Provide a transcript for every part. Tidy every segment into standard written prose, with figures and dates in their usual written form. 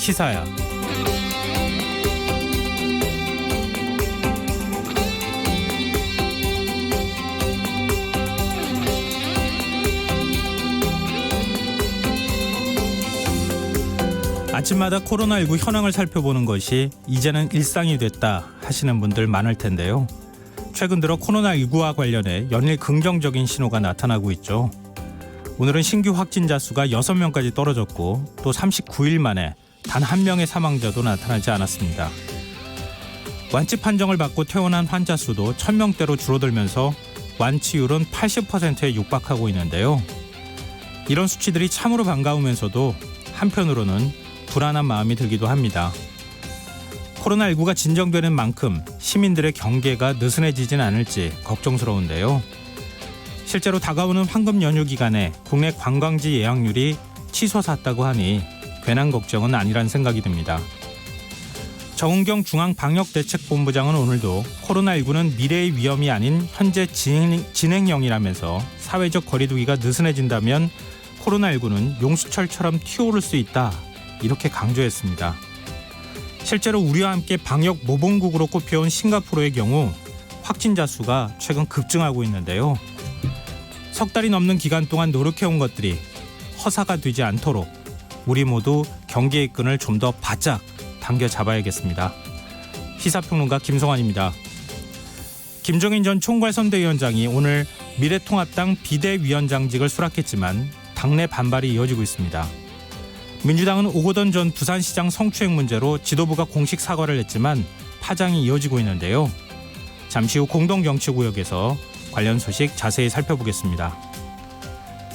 시사야. 아침마다 코로나19 현황을 살펴보는 것이 이제는 일상이 됐다 하시는 분들 많을 텐데요. 최근 들어 코로나19와 관련해 연일 긍정적인 신호가 나타나고 있죠. 오늘은 신규 확진자 수가 6명까지 떨어졌고 또 39일 만에 단 한 명의 사망자도 나타나지 않았습니다. 완치 판정을 받고 퇴원한 환자 수도 1000명대로 줄어들면서 완치율은 80%에 육박하고 있는데요. 이런 수치들이 참으로 반가우면서도 한편으로는 불안한 마음이 들기도 합니다. 코로나19가 진정되는 만큼 시민들의 경계가 느슨해지진 않을지 걱정스러운데요. 실제로 다가오는 황금 연휴 기간에 국내 관광지 예약률이 치솟았다고 하니 괜한 걱정은 아니란 생각이 듭니다. 정은경 중앙방역대책본부장은 오늘도 코로나19는 미래의 위험이 아닌 현재 진행형이라면서 사회적 거리두기가 느슨해진다면 코로나19는 용수철처럼 튀어오를 수 있다, 이렇게 강조했습니다. 실제로 우리와 함께 방역 모범국으로 꼽혀온 싱가포르의 경우 확진자 수가 최근 급증하고 있는데요. 석 달이 넘는 기간 동안 노력해온 것들이 허사가 되지 않도록 우리 모두 경계의 끈을 좀 더 바짝 당겨 잡아야겠습니다. 시사평론가 김성환입니다. 김종인 전 총괄선대위원장이 오늘 미래통합당 비대위원장직을 수락했지만 당내 반발이 이어지고 있습니다. 민주당은 오거돈 전 부산시장 성추행 문제로 지도부가 공식 사과를 했지만 파장이 이어지고 있는데요. 잠시 후 공동정치구역에서 관련 소식 자세히 살펴보겠습니다.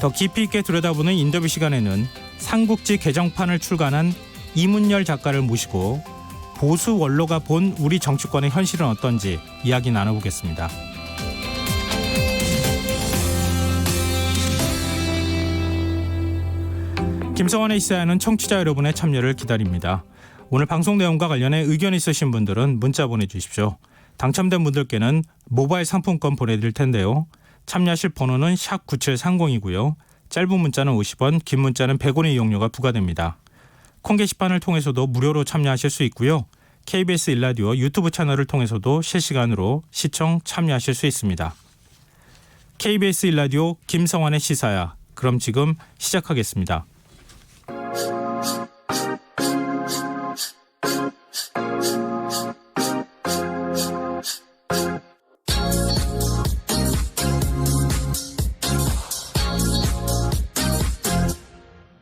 더 깊이 있게 들여다보는 인터뷰 시간에는 삼국지 개정판을 출간한 이문열 작가를 모시고 보수 원로가 본 우리 정치권의 현실은 어떤지 이야기 나눠보겠습니다. 김성환의 시사야는 청취자 여러분의 참여를 기다립니다. 오늘 방송 내용과 관련해 의견 있으신 분들은 문자 보내주십시오. 당첨된 분들께는 모바일 상품권 보내드릴 텐데요. 참여하실 번호는 샵 9730이고요. 짧은 문자는 50원, 긴 문자는 100원의 이용료가 부과됩니다. 콩 게시판을 통해서도 무료로 참여하실 수 있고요. KBS 일라디오 유튜브 채널을 통해서도 실시간으로 시청 참여하실 수 있습니다. KBS 일라디오 김성환의 시사야. 그럼 지금 시작하겠습니다.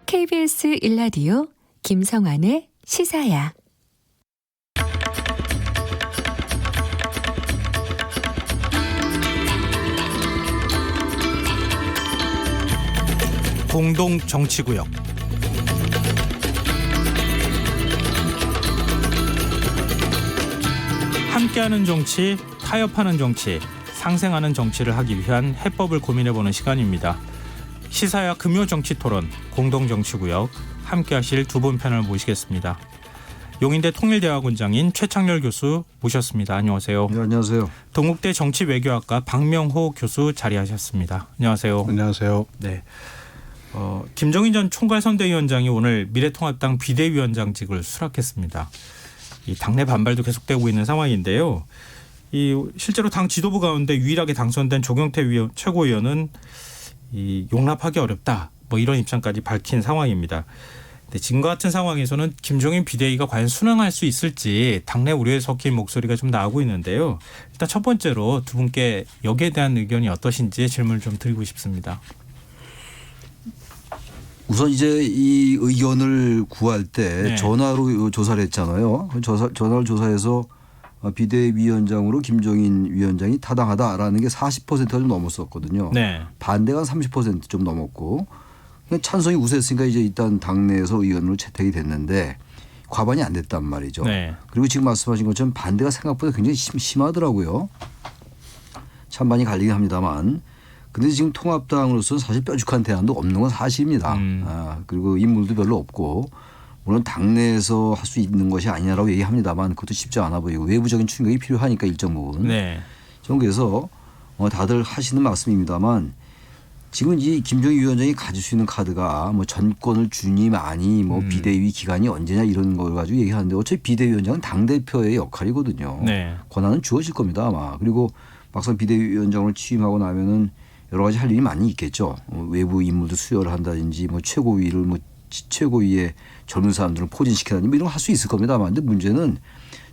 KBS 일라디오 김성환의 시사야. 공동정치구역. 함께하는 정치, 타협하는 정치, 상생하는 정치를 하기 위한 해법을 고민해보는 시간입니다. 시사야 금요정치토론 공동정치구역, 함께하실 두 분 패널 모시겠습니다. 용인대 통일대학원장인 최창렬 교수 모셨습니다. 안녕하세요. 네, 안녕하세요. 동국대 정치외교학과 박명호 교수 자리하셨습니다. 안녕하세요. 안녕하세요. 네. 김종인 전 총괄선대위원장이 오늘 미래통합당 비대위원장직을 수락했습니다. 이 당내 반발도 계속되고 있는 상황인데요. 실제로 당 지도부 가운데 유일하게 당선된 조경태 최고위원은 용납하기 어렵다, 이런 입장까지 밝힌 상황입니다. 근데 지금과 같은 상황에서는 김종인 비대위가 과연 순응할 수 있을지 당내 우려에 섞인 목소리가 좀 나오고 있는데요. 일단 첫 번째로 두 분께 여기에 대한 의견이 어떠신지 질문을 좀 드리고 싶습니다. 우선 이제 이 의견을 구할 때 네. 전화로 조사를 했잖아요. 전화를 조사해서 비대위원장으로 김종인 위원장이 타당하다라는 게 40%가 좀 넘었었거든요. 네. 반대가 30% 좀 넘었고 찬성이 우세했으니까 이제 일단 당내에서 의원으로 채택이 됐는데 과반이 안 됐단 말이죠. 네. 그리고 지금 말씀하신 것처럼 반대가 생각보다 굉장히 심하더라고요. 찬반이 갈리긴 합니다만. 근데 지금 통합당으로서는 사실 뾰족한 대안도 없는 건 사실입니다. 그리고 인물도 별로 없고 물론 당내에서 할 수 있는 것이 아니냐라고 얘기합니다만 그것도 쉽지 않아 보이고 외부적인 충격이 필요하니까 일정 부분. 네. 저는 그래서 다들 하시는 말씀입니다만 지금 이 김정일 위원장이 가질 수 있는 카드가 뭐 전권을 주니 마니 뭐 비대위 기간이 언제냐 이런 걸 가지고 얘기하는데 어차피 비대위원장은 당대표의 역할이거든요. 네. 권한은 주어질 겁니다 아마. 그리고 막상 비대위원장을 취임하고 나면은 여러 가지 할 일이 많이 있겠죠. 외부 인물도 수혈을 한다든지 뭐 최고위를 뭐 최고위의 젊은 사람들을 포진시키다든지 뭐 이런 거 할 수 있을 겁니다만 근데 문제는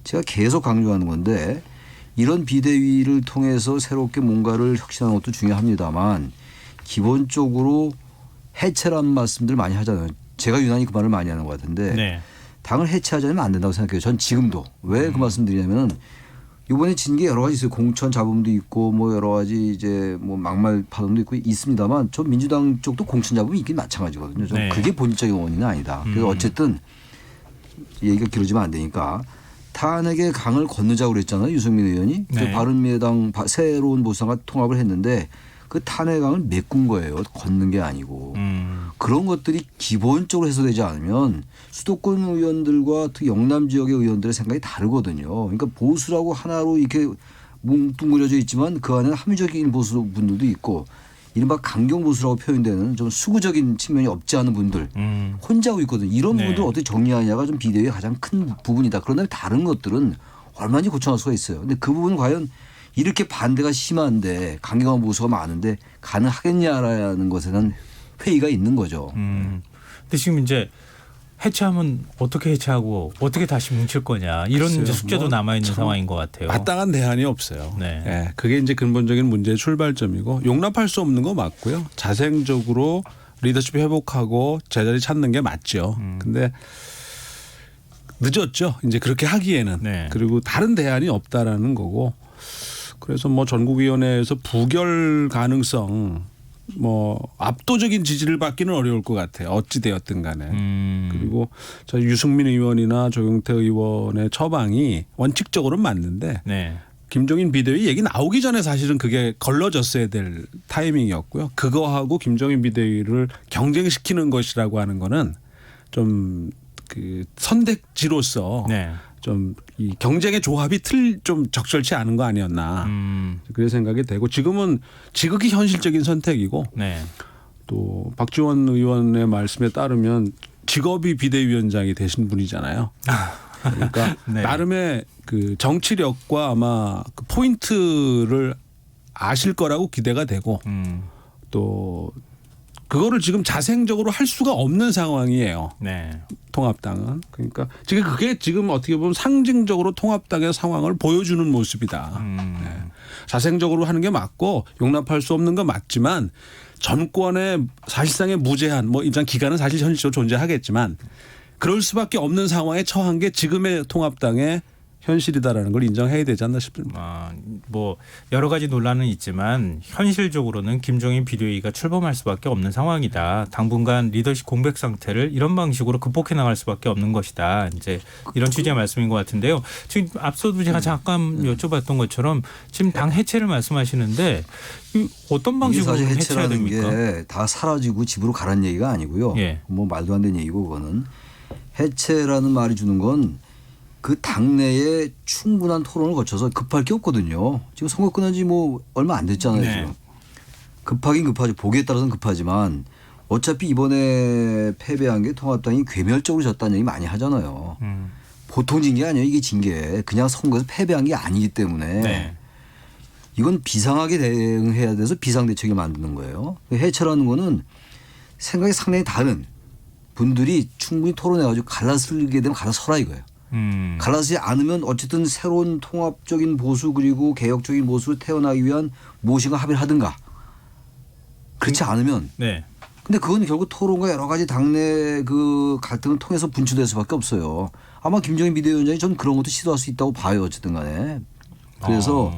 제가 계속 강조하는 건데 이런 비대위를 통해서 새롭게 뭔가를 혁신하는 것도 중요합니다만 기본적으로 해체라는 말씀들 많이 하잖아요. 제가 유난히 그 말을 많이 하는 것 같은데 네. 당을 해체하자면 안 된다고 생각해요. 전 지금도. 왜 그 말씀 드리냐면은 이번에 진 게 여러 가지 있어요. 공천 잡음도 있고 뭐 여러 가지 이제 뭐 막말 파동도 있고 있습니다만 저 민주당 쪽도 공천 잡음이 있긴 마찬가지거든요. 좀 네. 그게 본질적인 원인은 아니다. 그래서 어쨌든 얘기가 길어지면 안 되니까 탄핵의 강을 건너자고 그랬잖아요. 유승민 의원이. 네. 바른미래당 새로운 보수당과 통합을 했는데 그 탄핵 강을 메꾼 거예요. 걷는 게 아니고. 그런 것들이 기본적으로 해소되지 않으면 수도권 의원들과 특히 영남 지역의 의원들의 생각이 다르거든요. 그러니까 보수라고 하나로 이렇게 뭉뚱그려져 있지만 그 안에는 합리적인 보수 분들도 있고 이른바 강경 보수라고 표현되는 좀 수구적인 측면이 없지 않은 분들 혼자 하고 있거든요. 이런 네. 부분들을 어떻게 정리하느냐가 좀 비대위의 가장 큰 부분이다. 그런데 다른 것들은 얼마든지 고쳐낼 수가 있어요. 근데 그 부분은 과연 이렇게 반대가 심한데 강경한 보수가 많은데 가능하겠냐라는 것에는 회의가 있는 거죠. 근데 지금 이제 해체하면 어떻게 해체하고 어떻게 다시 뭉칠 거냐 이런 글쎄요. 이제 숙제도 뭐 남아 있는 참 상황인 것 같아요. 마땅한 대안이 없어요. 네. 예, 그게 이제 근본적인 문제의 출발점이고 용납할 수 없는 거 맞고요. 자생적으로 리더십 회복하고 제자리 찾는 게 맞죠. 근데 늦었죠. 이제 그렇게 하기에는. 네. 그리고 다른 대안이 없다라는 거고. 그래서 뭐 전국위원회에서 부결 가능성 뭐 압도적인 지지를 받기는 어려울 것 같아요. 어찌 되었든 간에. 그리고 저 유승민 의원이나 조경태 의원의 처방이 원칙적으로는 맞는데 네. 김종인 비대위 얘기 나오기 전에 사실은 그게 걸러졌어야 될 타이밍이었고요. 그거하고 김종인 비대위를 경쟁시키는 것이라고 하는 거는 좀 그 선택지로서 네. 좀 이 경쟁의 조합이 좀 적절치 않은 거 아니었나 그런 생각이 되고 지금은 지극히 현실적인 선택이고 네. 또 박지원 의원의 말씀에 따르면 직업이 비대위원장이 되신 분이잖아요. 그러니까 네. 나름의 그 정치력과 아마 그 포인트를 아실 거라고 기대가 되고 또 그거를 지금 자생적으로 할 수가 없는 상황이에요. 네. 통합당은. 그러니까 지금 그게 지금 어떻게 보면 상징적으로 통합당의 상황을 보여주는 모습이다. 네. 자생적으로 하는 게 맞고 용납할 수 없는 건 맞지만 정권의 사실상의 무제한 뭐 일단 기간은 사실 현실적으로 존재하겠지만 그럴 수밖에 없는 상황에 처한 게 지금의 통합당의 현실이다라는 걸 인정해야 되지 않나 싶습니다. 뭐 여러 가지 논란은 있지만 현실적으로는 김종인 비대위가 출범할 수밖에 없는 상황이다. 당분간 리더십 공백 상태를 이런 방식으로 극복해 나갈 수밖에 없는 것이다. 이제 이런 취지의 말씀인 것 같은데요. 지금 앞서도 제가 잠깐 여쭤봤던 것처럼 지금 당 해체를 말씀하시는데 어떤 이게 방식으로 사실 해체해야 해체라는 됩니까? 게 다 사라지고 집으로 가라는 얘기가 아니고요. 예. 뭐 말도 안 되는 얘기고 그거는 해체라는 말이 주는 건 그 당내에 충분한 토론을 거쳐서 급할 게 없거든요. 지금 선거 끝난 지 뭐 얼마 안 됐잖아요. 네. 지금. 급하긴 급하죠. 보기에 따라서는 급하지만 어차피 이번에 패배한 게 통합당이 괴멸적으로 졌다는 얘기 많이 하잖아요. 보통 진 게 아니에요. 이게 진 게 그냥 선거에서 패배한 게 아니기 때문에 네. 이건 비상하게 대응해야 돼서 비상대책을 만드는 거예요. 해체라는 거는 생각이 상당히 다른 분들이 충분히 토론해가지고 갈라서게 되면 갈라서라 이거예요. 갈라서지 않으면 어쨌든 새로운 통합적인 보수 그리고 개혁적인 보수로 태어나기 위한 무엇인가 합의를 하든가. 그렇지 않으면 네. 근데 그건 결국 토론과 여러 가지 당내 그 갈등을 통해서 분출될 수밖에 없어요. 아마 김종인 비대위원장이 전 그런 것도 시도할 수 있다고 봐요. 어쨌든 간에. 그래서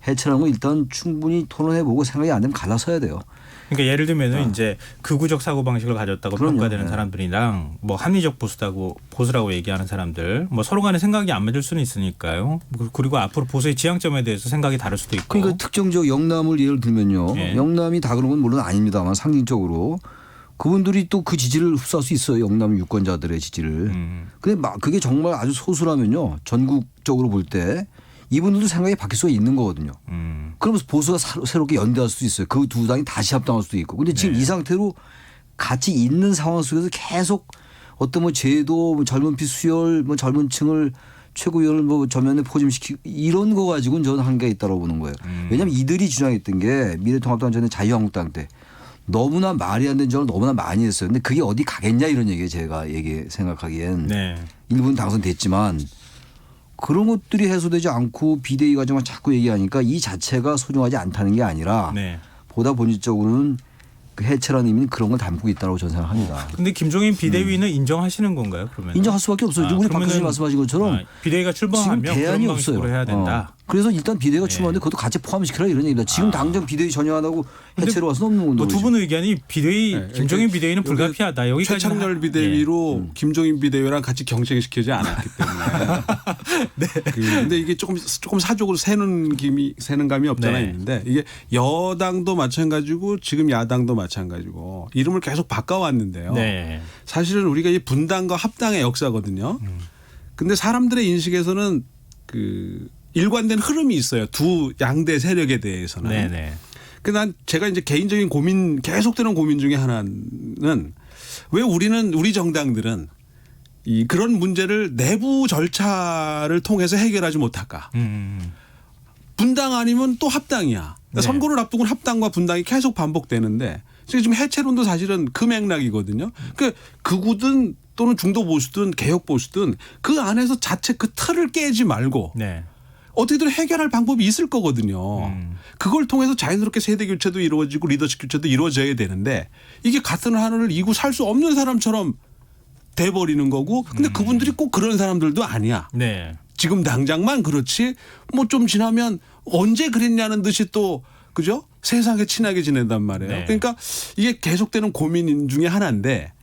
해체라는 건 일단 충분히 토론해보고 생각이 안 되면 갈라서야 돼요. 그러니까 예를 들면은 이제 극우적 사고 방식을 가졌다고 그럼요. 평가되는 네. 보수라고 뭐 합리적 보수라고 얘기하는 사람들, 뭐 서로 간에 생각이 안 맞을 수는 있으니까요. 그리고 앞으로 보수의 지향점에 대해서 생각이 다를 수도 있고. 그러니까 특정적 영남을 예를 들면요. 예. 영남이 다 그런 건 물론 아닙니다만 상징적으로 그분들이 또 그 지지를 흡수할 수 있어요. 영남 유권자들의 지지를. 근데 그게 정말 아주 소수라면요. 전국적으로 볼 때 이분들도 생각이 바뀔 수가 있는 거거든요. 음. 그러면서 보수가 새롭게 연대할 수도 있어요. 그 두 당이 다시 합당할 수도 있고. 근데 지금 네. 이 상태로 같이 있는 상황 속에서 계속 어떤 뭐 제도, 뭐 젊은 피 수혈, 뭐 젊은 층을 최고위원을 뭐 전면에 포짐시키고 이런 거 가지고는 저는 한계가 있다고 보는 거예요. 왜냐하면 이들이 주장했던 게 미래통합당 전에 자유한국당 때 너무나 말이 안 되는 적을 너무나 많이 했어요. 근데 그게 어디 가겠냐 이런 얘기예요. 제가 생각하기엔. 네. 일부는 당선됐지만 그런 것들이 해소되지 않고 비대위 과정을 자꾸 얘기하니까 이 자체가 소중하지 않다는 게 아니라 네. 보다 본질적으로는 그 해체라는 의미는 그런 걸 담고 있다고 저는 생각합니다. 근데 김종인 비대위는 인정하시는 건가요? 그러면 인정할 수밖에 없어요. 우리 박 그러면은- 교수님 말씀하신 것처럼 비대위가 지금 출범하면 대안이 그런 없어요. 방식으로 해야 된다. 그래서 일단 비대위가 네. 출범하는데 그것도 같이 포함시키라 이런 얘기입니다. 지금 당장 비대위 전혀 안 하고 근데 해체로 와서 없는 뭐 거죠. 두 분 의견이 비대위 네, 김종인 비대위는 여기 불가피하다. 여기까지 최창렬 비대위로 김종인 비대위랑 같이 경쟁시키지 않았기 때문에. 근데 이게 조금 사족으로 새는 감이 없잖아 네. 있는데 이게 여당도 마찬가지고 지금 야당도 마찬가지고 이름을 계속 바꿔왔는데요. 네. 사실은 우리가 이 분당과 합당의 역사거든요. 근데 사람들의 인식에서는 그 일관된 흐름이 있어요. 두 양대 세력에 대해서는. 네네. 난 제가 이제 개인적인 고민 계속되는 고민 중에 하나는 왜 우리 정당들은 이 그런 문제를 내부 절차를 통해서 해결하지 못할까? 분당 아니면 또 합당이야. 그러니까 네. 선거를 앞두고는 합당과 분당이 계속 반복되는데 지금 해체론도 사실은 그 맥락이거든요. 그러니까 극우든 또는 중도 보수든 개혁 보수든 그 안에서 자체 그 틀을 깨지 말고 네. 어떻게든 해결할 방법이 있을 거거든요. 그걸 통해서 자연스럽게 세대 교체도 이루어지고 리더십 교체도 이루어져야 되는데 이게 같은 하늘을 이고 살 수 없는 사람처럼 돼버리는 거고 근데 그분들이 꼭 그런 사람들도 아니야. 네. 지금 당장만 그렇지 뭐 좀 지나면 언제 그랬냐는 듯이 또 그죠? 세상에 친하게 지낸단 말이에요. 네. 그러니까 이게 계속되는 고민 중에 하나인데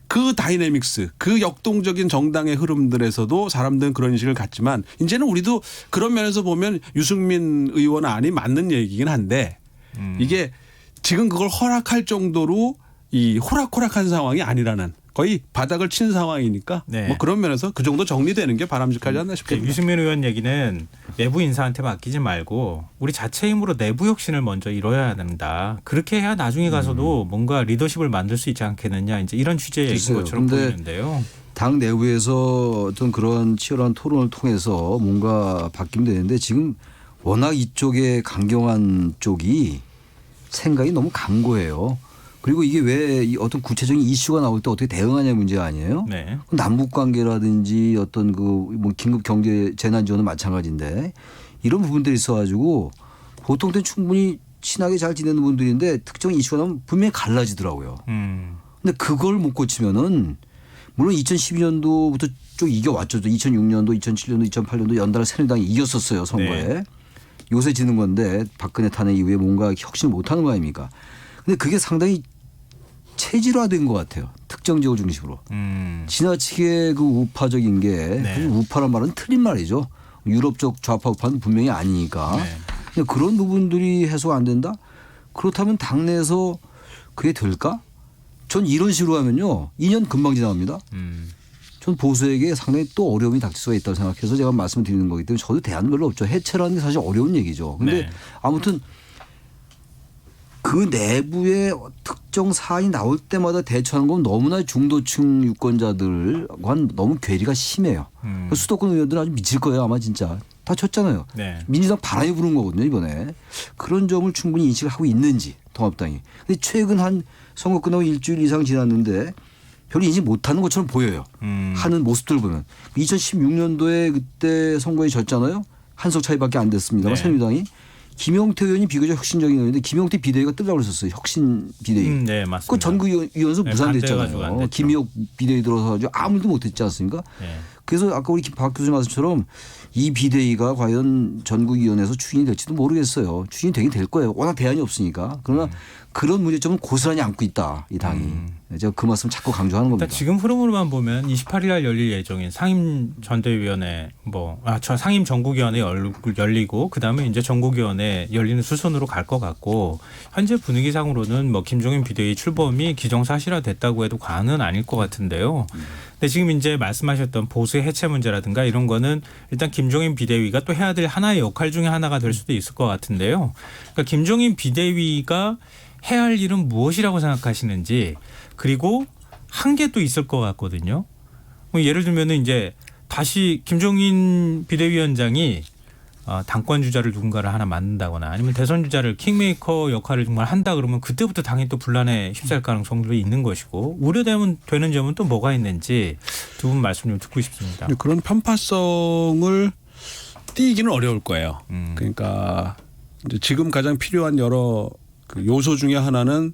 그 다이내믹스, 그 역동적인 정당의 흐름들에서도 사람들은 그런 인식을 갖지만 이제는 우리도 그런 면에서 보면 유승민 의원 안이 맞는 얘기긴 한데 이게 지금 그걸 허락할 정도로 이 호락호락한 상황이 아니라는 거의 바닥을 친 상황이니까 네. 뭐 그런 면에서 그 정도 정리되는 게 바람직하지 않나 싶습니다. 유승민 의원 얘기는 내부 인사한테 맡기지 말고 우리 자체 힘으로 내부 혁신을 먼저 이뤄야 된다. 그렇게 해야 나중에 가서도 뭔가 리더십을 만들 수 있지 않겠느냐. 이제 이런 취지의 얘기인 글쎄요. 것처럼 근데 보이는데요. 당 내부에서 어떤 그런 치열한 토론을 통해서 뭔가 바뀌면 되는데 지금 워낙 이쪽에 강경한 쪽이 생각이 너무 강고해요. 그리고 이게 왜 어떤 구체적인 이슈가 나올 때 어떻게 대응하냐 문제가 아니에요. 네. 남북 관계라든지 어떤 그 뭐 긴급 경제 재난 지원은 마찬가지인데 이런 부분들이 있어가지고 보통 때는 충분히 친하게 잘 지내는 분들인데 특정 이슈가 나오면 분명히 갈라지더라고요. 근데 그걸 못 고치면은 물론 2012년도부터 쭉 이겨왔죠. 2006년도, 2007년도, 2008년도 연달아 새누리당이 이겼었어요 선거에. 네. 요새 지는 건데 박근혜 탄핵 이후에 뭔가 혁신을 못하는 거 아닙니까? 근데 그게 상당히 체질화된 것 같아요. 특정 지역 중심으로. 지나치게 그 우파적인 게 네. 우파란 말은 틀린 말이죠. 유럽적 좌파 우파는 분명히 아니니까. 네. 근데 그런 부분들이 해소가 안 된다? 그렇다면 당내에서 그게 될까? 전 이런 식으로 하면요. 2년 금방 지나갑니다. 전 보수에게 상당히 또 어려움이 닥칠 수가 있다고 생각해서 제가 말씀을 드리는 거기 때문에 저도 대안 별로 없죠. 해체라는 게 사실 어려운 얘기죠. 근데 네. 아무튼 그 내부에 특정 사안이 나올 때마다 대처하는 건 너무나 중도층 유권자들과 너무 괴리가 심해요. 수도권 의원들은 아주 미칠 거예요. 아마 진짜. 다 쳤잖아요. 네. 민주당 바람이 부는 거거든요. 이번에. 그런 점을 충분히 인식을 하고 있는지 통합당이. 근데 최근 한 선거 끝나고 일주일 이상 지났는데 별로 인식 못하는 것처럼 보여요. 하는 모습들 보면. 2016년도에 그때 선거에 졌잖아요. 한석 차이밖에 안 됐습니다만 네. 새누리당이. 김용태 의원이 비교적 혁신적인 의원인데 김용태 비대위가 뜨려고 그랬었어요. 혁신 비대위. 네, 맞습니다. 그 전국위원회에서 네, 무산됐잖아요. 반대해가지고 안 됐죠. 김희옥 비대위 들어서 아무 일도 못했지 않습니까? 네. 그래서 아까 우리 박 교수님 말씀처럼 이 비대위가 과연 전국위원회에서 추진이 될지도 모르겠어요. 추진이 되긴 될 거예요. 워낙 대안이 없으니까. 그러나 그런 문제점은 고스란히 안고 있다. 이 당이. 제가 그 말씀 자꾸 강조하는 겁니다. 일단 지금 흐름으로만 보면 28일 날 열릴 예정인 상임 전대위원회 상임 전국위원회 열리고 그다음에 이제 전국위원회 열리는 수순으로 갈 것 같고 현재 분위기상으로는 뭐 김종인 비대위 출범이 기정사실화됐다고 해도 과언은 아닐 것 같은데요. 근데 지금 이제 말씀하셨던 보수 보수 해체 문제라든가 이런 거는 일단 김종인 비대위가 또 해야 될 하나의 역할 중에 하나가 될 수도 있을 것 같은데요. 그러니까 김종인 비대위가 해야 할 일은 무엇이라고 생각하시는지 그리고 한계도 있을 것 같거든요. 뭐 예를 들면은 이제 다시 김종인 비대위원장이 당권 주자를 누군가를 하나 만든다거나 아니면 대선 주자를 킹메이커 역할을 정말 한다 그러면 그때부터 당연히 또 분란에 휩싸일 가능성도 있는 것이고 우려되는 점은 또 뭐가 있는지 두 분 말씀 좀 듣고 싶습니다. 그런 편파성을 띄기는 어려울 거예요. 그러니까 이제 지금 가장 필요한 여러 그 요소 중에 하나는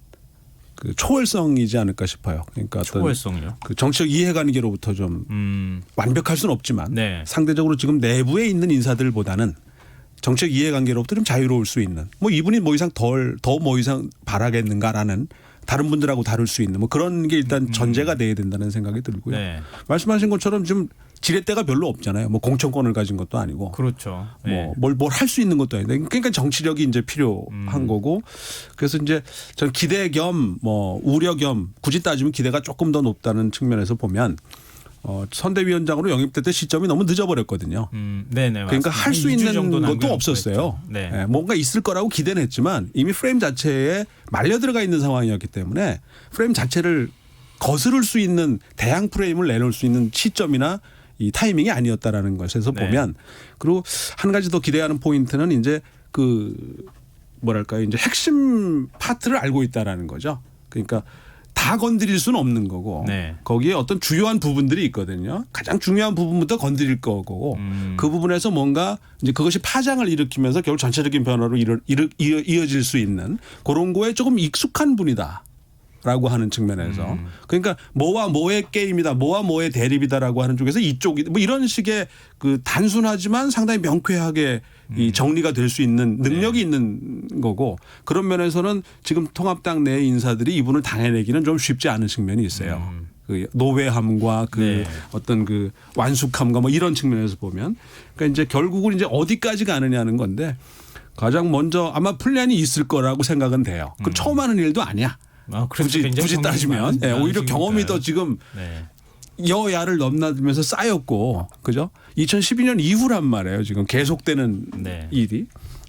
그 초월성이지 않을까 싶어요. 그러니까 어떤 초월성요. 그 정치적 이해관계로부터 좀 완벽할 수는 없지만 네. 상대적으로 지금 내부에 있는 인사들보다는 정책 이해관계로부터 좀 자유로울 수 있는 뭐 이분이 뭐 이상 더 뭐 이상 바라겠는가라는 다른 분들하고 다룰 수 있는 뭐 그런 게 일단 전제가 돼야 된다는 생각이 들고요. 네. 말씀하신 것처럼 지금 지렛대가 별로 없잖아요. 뭐 공천권을 가진 것도 아니고 그렇죠. 네. 뭐 뭘 할 수 있는 것도 아닌데 그러니까 정치력이 이제 필요한 거고 그래서 이제 전 기대 겸 뭐 우려 겸 굳이 따지면 기대가 조금 더 높다는 측면에서 보면 선대위원장으로 영입됐을 시점이 너무 늦어버렸거든요. 네네. 그러니까 할 수 있는 것도 없었어요. 네. 네, 뭔가 있을 거라고 기대는 했지만 이미 프레임 자체에 말려 들어가 있는 상황이었기 때문에 프레임 자체를 거스를 수 있는 대항 프레임을 내놓을 수 있는 시점이나 이 타이밍이 아니었다라는 것에서 네. 보면 그리고 한 가지 더 기대하는 포인트는 이제 그 뭐랄까요 이제 핵심 파트를 알고 있다라는 거죠. 그러니까 다 건드릴 수는 없는 거고 네. 거기에 어떤 주요한 부분들이 있거든요. 가장 중요한 부분부터 건드릴 거고 그 부분에서 뭔가 이제 그것이 파장을 일으키면서 결국 전체적인 변화로 이어질 수 있는 그런 거에 조금 익숙한 분이다. 라고 하는 측면에서 그러니까 뭐와 뭐의 게임이다 뭐와 뭐의 대립이다라고 하는 쪽에서 이쪽이 뭐 이런 식의 그 단순하지만 상당히 명쾌하게 이 정리가 될 수 있는 능력이 있는 거고 그런 면에서는 지금 통합당 내 인사들이 이분을 당해내기는 좀 쉽지 않은 측면이 있어요. 그 노회함과 그 네. 어떤 그 완숙함과 뭐 이런 측면에서 보면 그러니까 이제 결국은 이제 어디까지 가느냐는 건데 가장 먼저 아마 플랜이 있을 거라고 생각은 돼요. 그 처음 하는 일도 아니야. 굳이 따지면 오히려 경험이 더 지금 네. 여야를 넘나들면서 쌓였고 그죠? 2012년 이후란 말이에요. 지금 계속되는 네. 일이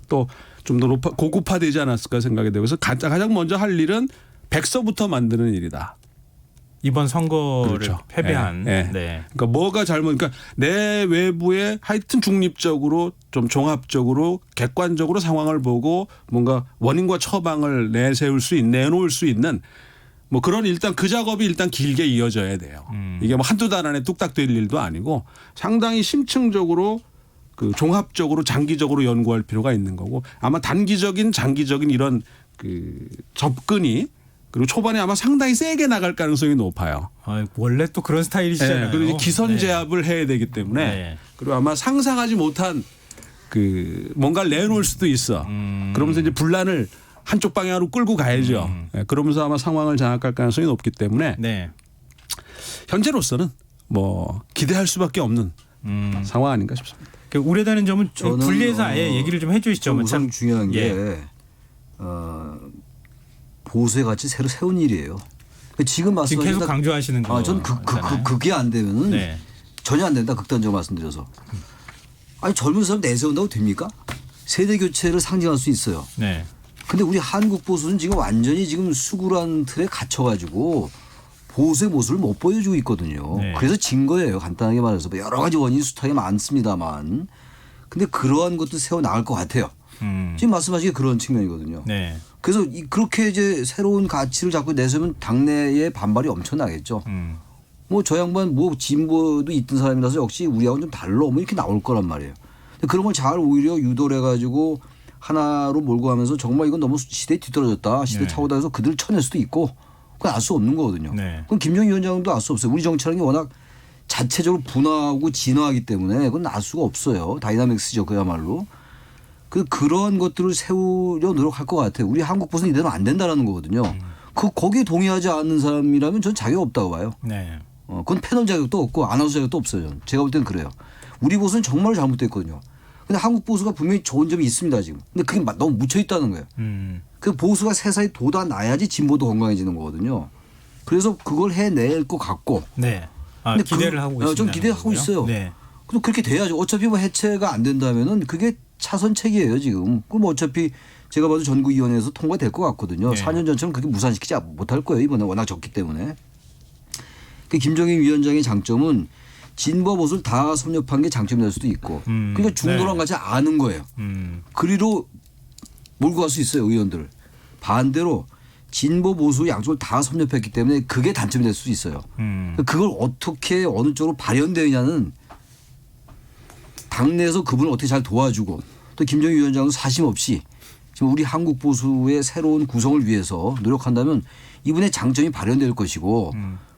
또 좀 더 고급화되지 않았을까 생각이 되고 그래서 가장 먼저 할 일은 백서부터 만드는 일이다. 이번 선거를 그렇죠. 패배한. 네. 네. 그러니까 뭐가 잘못 그러니까 내 외부에 하여튼 중립적으로 좀 종합적으로 객관적으로 상황을 보고 뭔가 원인과 처방을 내놓을 수 있는 뭐 그런 일단 그 작업이 일단 길게 이어져야 돼요. 이게 뭐 한두 달 안에 뚝딱 될 일도 아니고 상당히 심층적으로 그 종합적으로 장기적으로 연구할 필요가 있는 거고 아마 단기적인 장기적인 이런 그 접근이 그리고 초반에 아마 상당히 세게 나갈 가능성이 높아요. 원래 또 그런 스타일이시잖아요. 네, 그리고 기선제압을 해야 되기 때문에 네. 그리고 아마 상상하지 못한 그 뭔가를 내놓을 수도 있어. 그러면서 이제 분란을 한쪽 방향으로 끌고 가야죠. 네, 그러면서 아마 상황을 장악할 가능성이 높기 때문에 네. 현재로서는 뭐 기대할 수밖에 없는 상황 아닌가 싶습니다. 그 우려되는 점은 좀 저는 분리해서 아예 얘기를 좀 해주시죠. 우선 참 중요한 게 예. 보수의 가치 새로 세운 일이에요. 지금 지금 말씀하신 계속 강조하시는 거. 저는 그게 안 되면은 네. 전혀 안 된다. 극단적으로 말씀드려서. 아니 젊은 사람 내세운다고 됩니까? 세대 교체를 상징할 수 있어요. 네. 근데 우리 한국 보수는 지금 완전히 지금 수구란 틀에 갇혀가지고 보수의 모습을 못 보여주고 있거든요. 네. 그래서 진 거예요. 간단하게 말해서 여러 가지 원인이 숱하게 많습니다만. 근데 그러한 것도 세워 나갈 것 같아요. 지금 말씀하신 게 그런 측면이거든요. 네. 그래서 그렇게 이제 새로운 가치를 자꾸 내세우면 당내의 반발이 엄청나겠죠. 뭐 저 양반 뭐 진보도 있던 사람이라서 역시 우리하고는 좀 달라 뭐 이렇게 나올 거란 말이에요. 근데 그런 걸 잘 오히려 유도를 해가지고 하나로 몰고 가면서 정말 이건 너무 시대에 뒤떨어졌다. 시대 네. 차오다해서 그들을 쳐낼 수도 있고 그건 알 수 없는 거거든요. 네. 그건 김정일 위원장도 알 수 없어요. 우리 정치라는 게 워낙 자체적으로 분화하고 진화하기 때문에 그건 알 수가 없어요. 다이나믹스죠 그야말로. 그런 것들을 세우려 노력할 것 같아요. 우리 한국 보수는 이대로 안 된다라는 거거든요. 거기에 동의하지 않는 사람이라면 전 자격 없다고 봐요. 네. 그건 패널 자격도 없고 아나운서 자격도 없어요. 저는. 제가 볼 때는 그래요. 우리 보수는 정말 잘못됐거든요. 근데 한국 보수가 분명히 좋은 점이 있습니다 지금. 근데 그게 너무 묻혀 있다는 거예요. 그 보수가 새사이 돋아나야지 진보도 건강해지는 거거든요. 그래서 그걸 해낼 것 같고 네. 근데 기대를 하고 계시나요? 좀 기대하고 있어요. 네. 그럼 그렇게 돼야죠. 어차피 뭐 해체가 안 된다면은 그게 차선책이에요 지금. 그럼 어차피 제가 봐도 전국위원회에서 통과될 것 같거든요. 네. 4년 전처럼 그렇게 무산시키지 못할 거예요. 이번에 워낙 적기 때문에. 그 김종인 위원장의 장점은 진보 보수를 다 섭렵한 게 장점이 될 수도 있고. 그러니까 중도랑 같이 아는 거예요. 그리로 몰고 갈 수 있어요 의원들을. 반대로 진보 보수 양쪽을 다 섭렵했기 때문에 그게 단점이 될 수 있어요. 그걸 어떻게 어느 쪽으로 발현되느냐는 당내에서 그분을 어떻게 잘 도와주고 또 김정일 위원장도 사심 없이 지금 우리 한국 보수의 새로운 구성을 위해서 노력한다면 이분의 장점이 발현될 것이고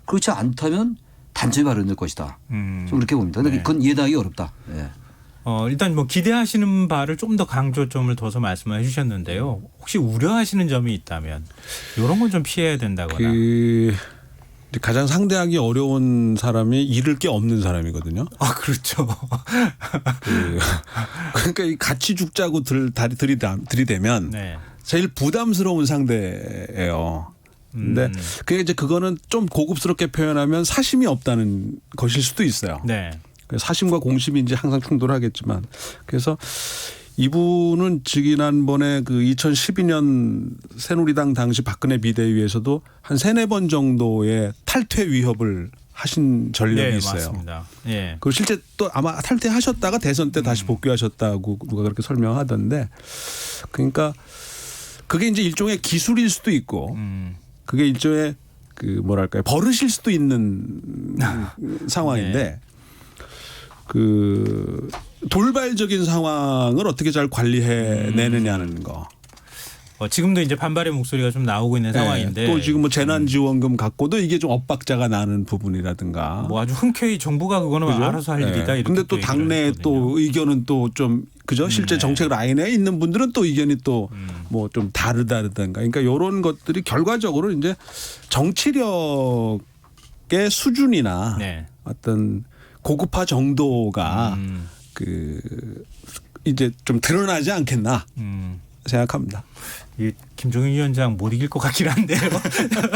그렇지 않다면 단점이 발현될 것이다. 좀 그렇게 봅니다. 근데 네. 그건 예단하기 어렵다. 예. 일단 뭐 기대하시는 바를 좀 더 강조점을 둬서 말씀해 주셨는데요. 혹시 우려하시는 점이 있다면 이런 건 좀 피해야 된다거나. 그 가장 상대하기 어려운 사람이 잃을 게 없는 사람이거든요. 그렇죠. 그러니까 이 같이 죽자고 들이대면 네. 제일 부담스러운 상대예요. 근데 그게 이제 그거는 좀 고급스럽게 표현하면 사심이 없다는 것일 수도 있어요. 네. 사심과 공심이 이제 항상 충돌하겠지만 그래서 이분은 지난번에 그 2012년 새누리당 당시 박근혜 비대위에서도 한 3-4번 정도의 탈퇴 위협을 하신 전력이 네, 있어요. 맞습니다. 예. 그리고 실제 또 아마 탈퇴하셨다가 대선 때 다시 복귀하셨다고 누가 그렇게 설명하던데 그러니까 그게 이제 일종의 기술일 수도 있고 그게 일종의 그 뭐랄까요 버릇일 수도 있는 상황인데 네. 그 돌발적인 상황을 어떻게 잘 관리해내느냐는 거. 지금도 이제 반발의 목소리가 좀 나오고 있는 상황인데 또 지금 뭐 재난지원금 갖고도 이게 좀 엇박자가 나는 부분이라든가. 뭐 아주 흔쾌히 정부가 그거는 그죠? 알아서 할 일이다. 이렇게 근데 또 얘기를 당내에 했거든요. 또 의견은 또 좀 그죠? 실제 네. 정책 라인에 있는 분들은 또 의견이 또 뭐 좀 다르다든가. 그러니까 이런 것들이 결과적으로 이제 정치력의 수준이나 네. 어떤 고급화 정도가 그 이제 좀 드러나지 않겠나 생각합니다. 이 김종인 위원장 못 이길 것 같긴 한데요.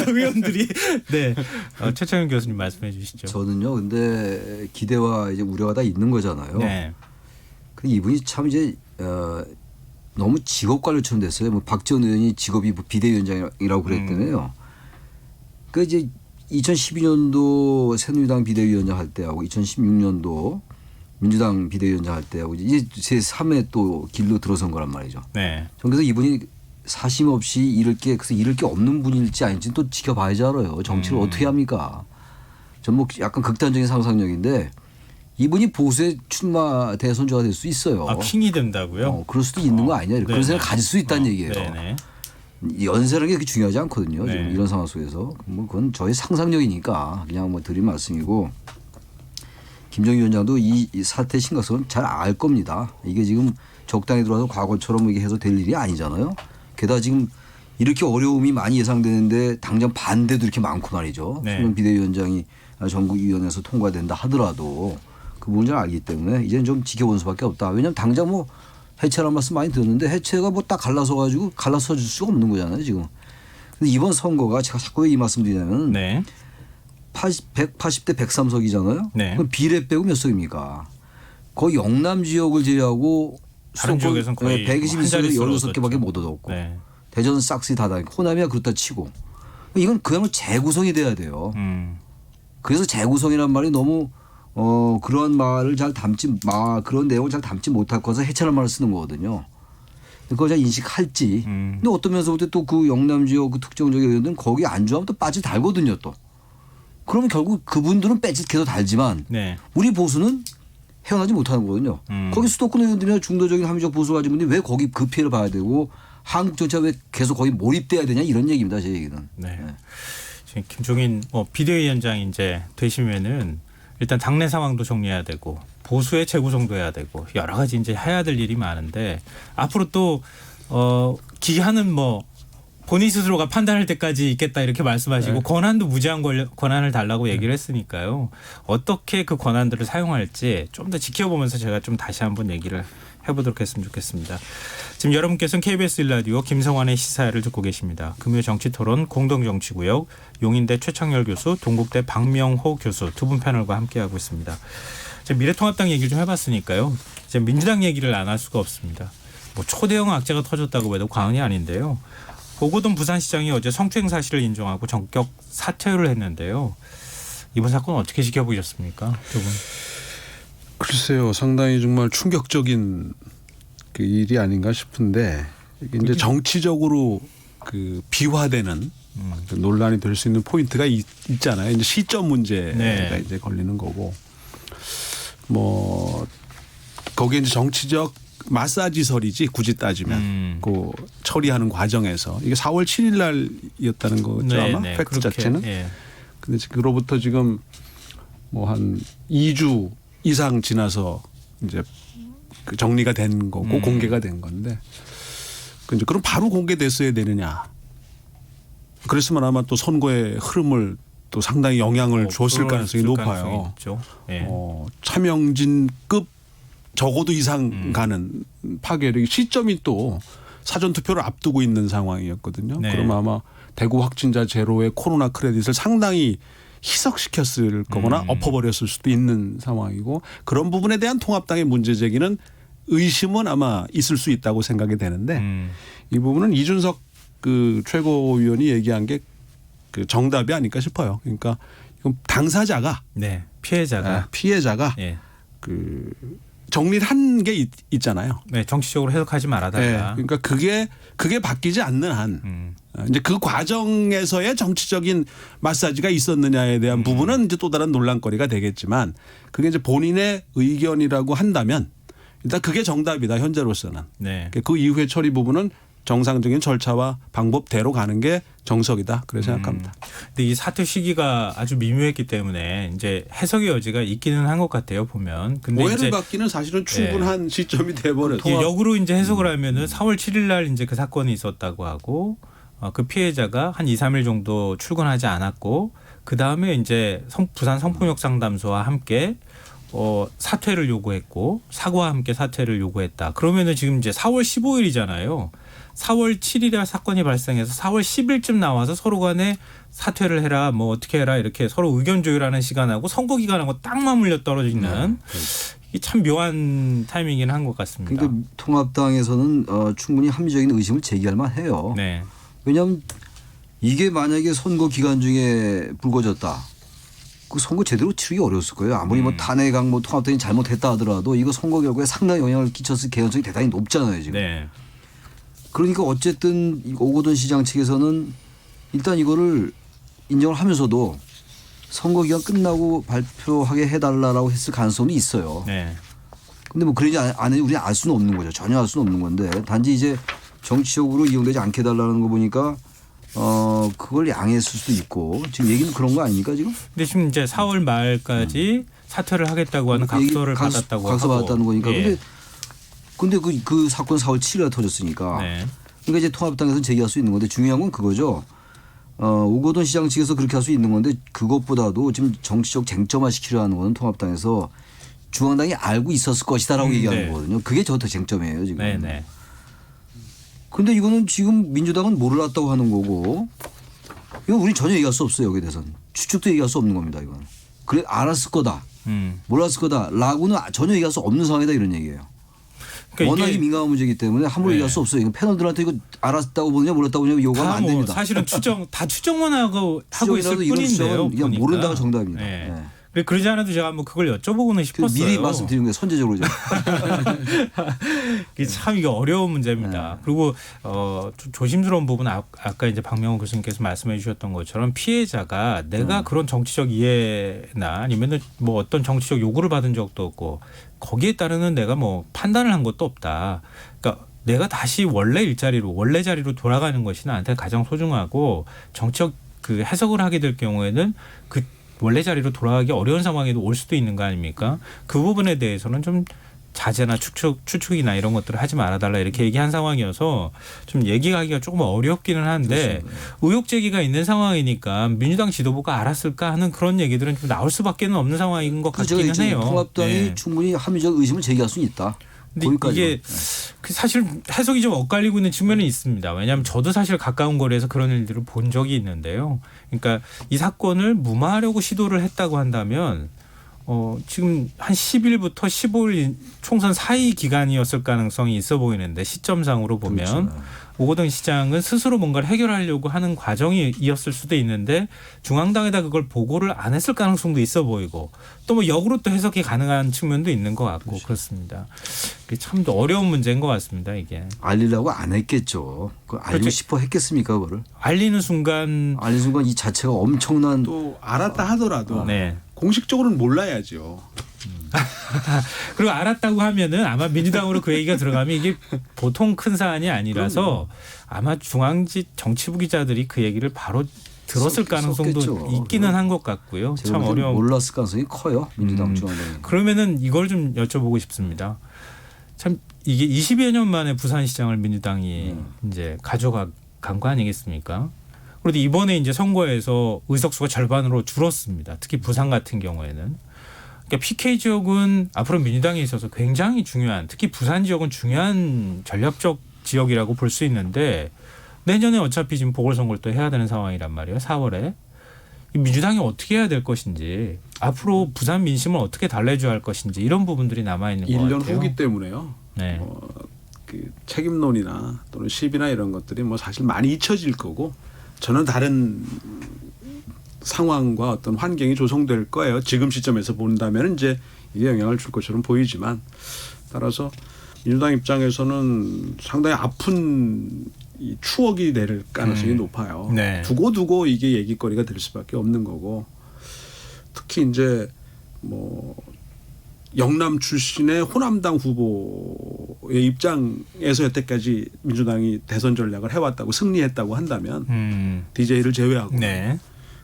의원들이 네. 최창현 교수님 말씀해 주시죠. 저는요. 근데 기대와 이제 우려가 다 있는 거잖아요. 네. 근데 이분이 참 이제 너무 직업 관료처럼 됐어요. 뭐 박지원 의원이 직업이 뭐 비대위원장이라고 그랬잖아요. 그 이제 2012년도 새누리당 비대위원장 할 때하고 2016년도 민주당 비대위원장 할 때하고 이제 제 3회 또 길로 들어선 거란 말이죠. 네. 전 그래서 이분이 사심 없이 잃을 게 없는 분일지 아닌지 또 지켜봐야지 알아요. 정치를 어떻게 합니까? 전 뭐 약간 극단적인 상상력인데 이분이 보수의 출마 대선주가 될 수 있어요. 킹이 된다고요? 그럴 수도 있는 거 아니냐. 그런 생각 가질 수 있다는 얘기예요. 네네. 연세라는 게 그렇게 중요하지 않거든요. 네. 지금 이런 상황 속에서. 뭐 그건 저의 상상력이니까 그냥 뭐 드린 말씀이고 김정일 위원장도 이 사태의 심각성은 잘 알 겁니다. 이게 지금 적당히 들어와서 과거처럼 이게 해서 될 일이 아니잖아요. 게다가 지금 이렇게 어려움이 많이 예상되는데 당장 반대도 이렇게 많고 말이죠. 네. 손흥민 비대위원장이 전국위원회에서 통과된다 하더라도 그 부분을 잘 알기 때문에 이제는 좀 지켜보는 수밖에 없다. 왜냐하면 당장 뭐 해체라는 말씀 많이 들었는데 해체가 뭐 딱 갈라서 줄 수가 없는 거잖아요 지금. 근데 이번 선거가 제가 자꾸 왜 이 말씀 드리냐면 네. 180대 103석이잖아요. 네. 그럼 비례 빼고 몇 석입니까? 거의 영남 지역을 제외하고 다른 지역에서는 거의 122석에 16개밖에 못 얻었고 네. 대전 싹쓸이 다 다니고 호남이야 그렇다 치고 이건 그야말로 재구성이 돼야 돼요. 그래서 재구성이란 말이 너무 그런 말을 잘 그런 내용을 잘 담지 못할 것을 해체라는 말을 쓰는 거거든요. 그걸 잘 인식할지. 근데 어떤 면에서부터 또 그 영남 지역 그 특정적인 의원들은 거기 안주하면 또 빠지 달거든요 또. 그러면 결국 그분들은 빼짓해서 달지만 네. 우리 보수는 헤어나지 못하는 거거든요. 거기 수도권 의원들이나 중도적인 합리적 보수 가진 분들이 왜 거기 그 피해를 봐야 되고 한국 정치가 왜 계속 거기 몰입돼야 되냐 이런 얘기입니다. 제 얘기는. 네. 지금 김종인 비대위원장이 이제 되시면은 일단 당내 상황도 정리해야 되고 보수의 재구성도 해야 되고 여러 가지 이제 해야 될 일이 많은데 앞으로 또 기한은 뭐 본인 스스로가 판단할 때까지 있겠다 이렇게 말씀하시고 네. 권한도 무제한 권한을 달라고 얘기를 했으니까요. 어떻게 그 권한들을 사용할지 좀 더 지켜보면서 제가 좀 다시 한번 얘기를 해보도록 했으면 좋겠습니다. 지금 여러분께서는 KBS 1라디오 김성환의 시사회를 듣고 계십니다. 금요 정치토론 공동정치구역 용인대 최창열 교수, 동국대 박명호 교수 두 분 패널과 함께하고 있습니다. 지금 미래통합당 얘기를 좀 해봤으니까요. 이제 민주당 얘기를 안 할 수가 없습니다. 뭐 초대형 악재가 터졌다고 해도 과언이 아닌데요. 오고돈 부산시장이 어제 성추행 사실을 인정하고 전격 사퇴를 했는데요. 이번 사건 어떻게 지켜보셨습니까, 두 분? 글쎄요, 상당히 정말 충격적인 그 일이 아닌가 싶은데 이게 이제 정치적으로 그 비화되는 그 논란이 될 수 있는 포인트가 있잖아요. 이제 시점 문제가 네. 이제 걸리는 거고, 뭐 거기에 이제 정치적 마사지설이지 굳이 따지면 그 처리하는 과정에서 이게 4월 7일 날이었다는 거죠 아마 팩트 자체는. 예. 근데 그로부터 지금 뭐 한 2주 이상 지나서 이제 그 정리가 된 거고 공개가 된 건데, 이제 그럼 바로 공개됐어야 되느냐? 그랬으면 아마 또 선거의 흐름을 또 상당히 영향을 줬을 가능성이 높아요. 예. 차명진급 적어도 이상 가는 파괴력이 시점이 또 사전 투표를 앞두고 있는 상황이었거든요. 네. 그러면 아마 대구 확진자 제로의 코로나 크레딧을 상당히 희석시켰을 거거나 엎어버렸을 수도 있는 상황이고, 그런 부분에 대한 통합당의 문제 제기는 의심은 아마 있을 수 있다고 생각이 되는데 이 부분은 이준석 그 최고위원이 얘기한 게 그 정답이 아닐까 싶어요. 그러니까 이건 당사자가 네. 피해자가 피해자가 예. 그 정리를 한 게 있잖아요. 네, 정치적으로 해석하지 말아달라. 네, 그러니까 그게 바뀌지 않는 한 이제 그 과정에서의 정치적인 마사지가 있었느냐에 대한 부분은 이제 또 다른 논란거리가 되겠지만, 그게 이제 본인의 의견이라고 한다면 일단 그게 정답이다 현재로서는. 네. 그 이후의 처리 부분은 정상적인 절차와 방법대로 가는 게 정석이다 그렇게 생각합니다. 근데 이 사퇴 시기가 아주 미묘했기 때문에 이제 해석의 여지가 있기는 한 것 같아요, 보면. 근데 오해를 이제 받기는 사실은 충분한 시점이 돼버렸죠. 예, 역으로 이제 해석을 하면은 4월 7일 날 이제 그 사건이 있었다고 하고 그 피해자가 한 2, 3일 정도 출근하지 않았고, 그 다음에 이제 부산 성폭력 상담소와 함께 사퇴를 요구했고 사과와 함께 사퇴를 요구했다. 그러면은 지금 이제 4월 15일이잖아요. 4월 7일에 사건이 발생해서 4월 10일쯤 나와서 서로 간에 사퇴를 해라, 뭐 어떻게 해라 이렇게 서로 의견 조율하는 시간하고 선거 기간하고 딱 맞물려 떨어지는 이게 참 묘한 타이밍이긴 한 것 같습니다. 그러니까 통합당에서는 충분히 합리적인 의심을 제기할 만해요. 네. 왜냐하면 이게 만약에 선거 기간 중에 불거졌다. 그 선거 제대로 치르기 어려웠을 거예요. 아무리 뭐 탄핵안 뭐 통합당이 잘못했다 하더라도 이거 선거 결과에 상당히 영향을 끼쳤을 개연성이 대단히 높잖아요 지금. 네. 그러니까 어쨌든 오거돈 시장 측에서는 일단 이거를 인정을 하면서도 선거 기간 끝나고 발표하게 해달라고 했을 가능성이 있어요. 네. 근데 뭐 그러지 않으니 우리 알 수는 없는 거죠. 전혀 알 수는 없는 건데 단지 이제 정치적으로 이용되지 않게 해달라는 거 보니까 그걸 양해했을 수도 있고 지금 얘기는 그런 거 아닙니까 지금? 근데 지금 이제 4월 말까지 사퇴를 하겠다고 하는 각서를 받았다고 각서 하고. 받았다는 거니까. 예. 근데 그 사건 4월 7일에 터졌으니까. 네. 그러니까 이제 통합당에서는 제기할 수 있는 건데 중요한 건 그거죠. 오거돈 시장 측에서 그렇게 할 수 있는 건데 그것보다도 지금 정치적 쟁점화 시키려 하는 거는 통합당에서 중앙당이 알고 있었을 것이다라고 얘기하는 네. 거거든요. 그게 더 쟁점이에요 지금. 네, 네. 근데 이거는 지금 민주당은 몰랐다고 하는 거고 이건 우리 전혀 얘기할 수 없어요. 여기에 대해서는. 추측도 얘기할 수 없는 겁니다. 이건. 그래 알았을 거다. 몰랐을 거다라고는 전혀 얘기할 수 없는 상황이다 이런 얘기예요. 그러니까 워낙에 이게 민감한 문제이기 때문에 함부로 네. 얘기할 수 없어요. 이거 패널들한테 이거 알았다고 보느냐 몰랐다고 보느냐 요구하면 다 안 뭐 됩니다. 사실은 다 추정만 하고 있을 추정이라도 이런 뿐인데요. 추정은 그냥 보니까. 모른다가 정답입니다. 네. 네. 그래 그러지 않아도 제가 뭐 그걸 여쭤보고는 그 싶었어요. 미리 말씀드리는 게 선제적으로 이게 참 이게 어려운 문제입니다. 그리고 조심스러운 부분은 아까 이제 박명호 교수님께서 말씀해 주셨던 것처럼 피해자가 내가 그런 정치적 이해나 아니면은 뭐 어떤 정치적 요구를 받은 적도 없고 거기에 따르는 내가 뭐 판단을 한 것도 없다. 그러니까 내가 다시 원래 자리로 돌아가는 것이 나한테 가장 소중하고 정치적 그 해석을 하게 될 경우에는 그 원래 자리로 돌아가기 어려운 상황에도 올 수도 있는 거 아닙니까? 그 부분에 대해서는 좀 자제나 추측이나 이런 것들을 하지 말아달라 이렇게 얘기한 상황이어서 좀 얘기하기가 조금 어렵기는 한데 의혹 제기가 있는 상황이니까 민주당 지도부가 알았을까 하는 그런 얘기들은 좀 나올 수밖에 없는 상황인 것 같기는 해요. 통합당이 네. 충분히 합리적 의심을 제기할 수는 있다. 근데 거기까지만. 이게 사실 해석이 좀 엇갈리고 있는 측면은 있습니다. 왜냐하면 저도 사실 가까운 거리에서 그런 일들을 본 적이 있는데요. 그러니까 이 사건을 무마하려고 시도를 했다고 한다면 지금 한 10일부터 15일 총선 사이 기간이었을 가능성이 있어 보이는데 시점상으로 보면 그렇죠. 오거돈 시장은 스스로 뭔가를 해결하려고 하는 과정이었을 수도 있는데 중앙당에다 그걸 보고를 안 했을 가능성도 있어 보이고 또 뭐 역으로 또 해석이 가능한 측면도 있는 것 같고 그렇죠. 그렇습니다. 그게 참 어려운 문제인 것 같습니다. 이게. 알리려고 안 했겠죠. 그 알리고 그렇죠. 싶어 했겠습니까, 그거를? 알리는 순간 알린 순간 이 자체가 엄청난 또 알았다 하더라도 네. 공식적으로는 몰라야죠. 그리고 알았다고 하면은 아마 민주당으로 그 얘기가 들어가면 이게 보통 큰 사안이 아니라서 아마 중앙지 정치부 기자들이 그 얘기를 바로 들었을 가능성도 썼겠죠. 있기는 한 것 같고요. 제가 참 볼 때는 어려운. 몰랐을 가능성이 커요. 민주당 중앙당. 그러면은 이걸 좀 여쭤보고 싶습니다. 참 이게 20여 년 만에 부산시장을 민주당이 이제 가져간 거 아니겠습니까? 그런데 이번에 이제 선거에서 의석수가 절반으로 줄었습니다. 특히 부산 같은 경우에는. 그러니까 PK 지역은 앞으로 민주당에 있어서 굉장히 중요한, 특히 부산 지역은 중요한 전략적 지역이라고 볼 수 있는데 내년에 어차피 지금 보궐선거를 또 해야 되는 상황이란 말이에요. 4월에. 민주당이 어떻게 해야 될 것인지 앞으로 부산 민심을 어떻게 달래줘야 할 것인지 이런 부분들이 남아있는 것 1년 같아요. 후기 때문에요. 네. 그 책임론이나 또는 시비나 이런 것들이 뭐 사실 많이 잊혀질 거고 저는 다른 상황과 어떤 환경이 조성될 거예요. 지금 시점에서 본다면 이제 이게 영향을 줄 것처럼 보이지만 따라서 민주당 입장에서는 상당히 아픈 이 추억이 될 가능성이 높아요. 네. 두고 이게 얘기거리가 될 수밖에 없는 거고 특히 이제 뭐 영남 출신의 호남당 후보의 입장에서 여태까지 민주당이 대선 전략을 해왔다고 승리했다고 한다면 DJ를 제외하고 네.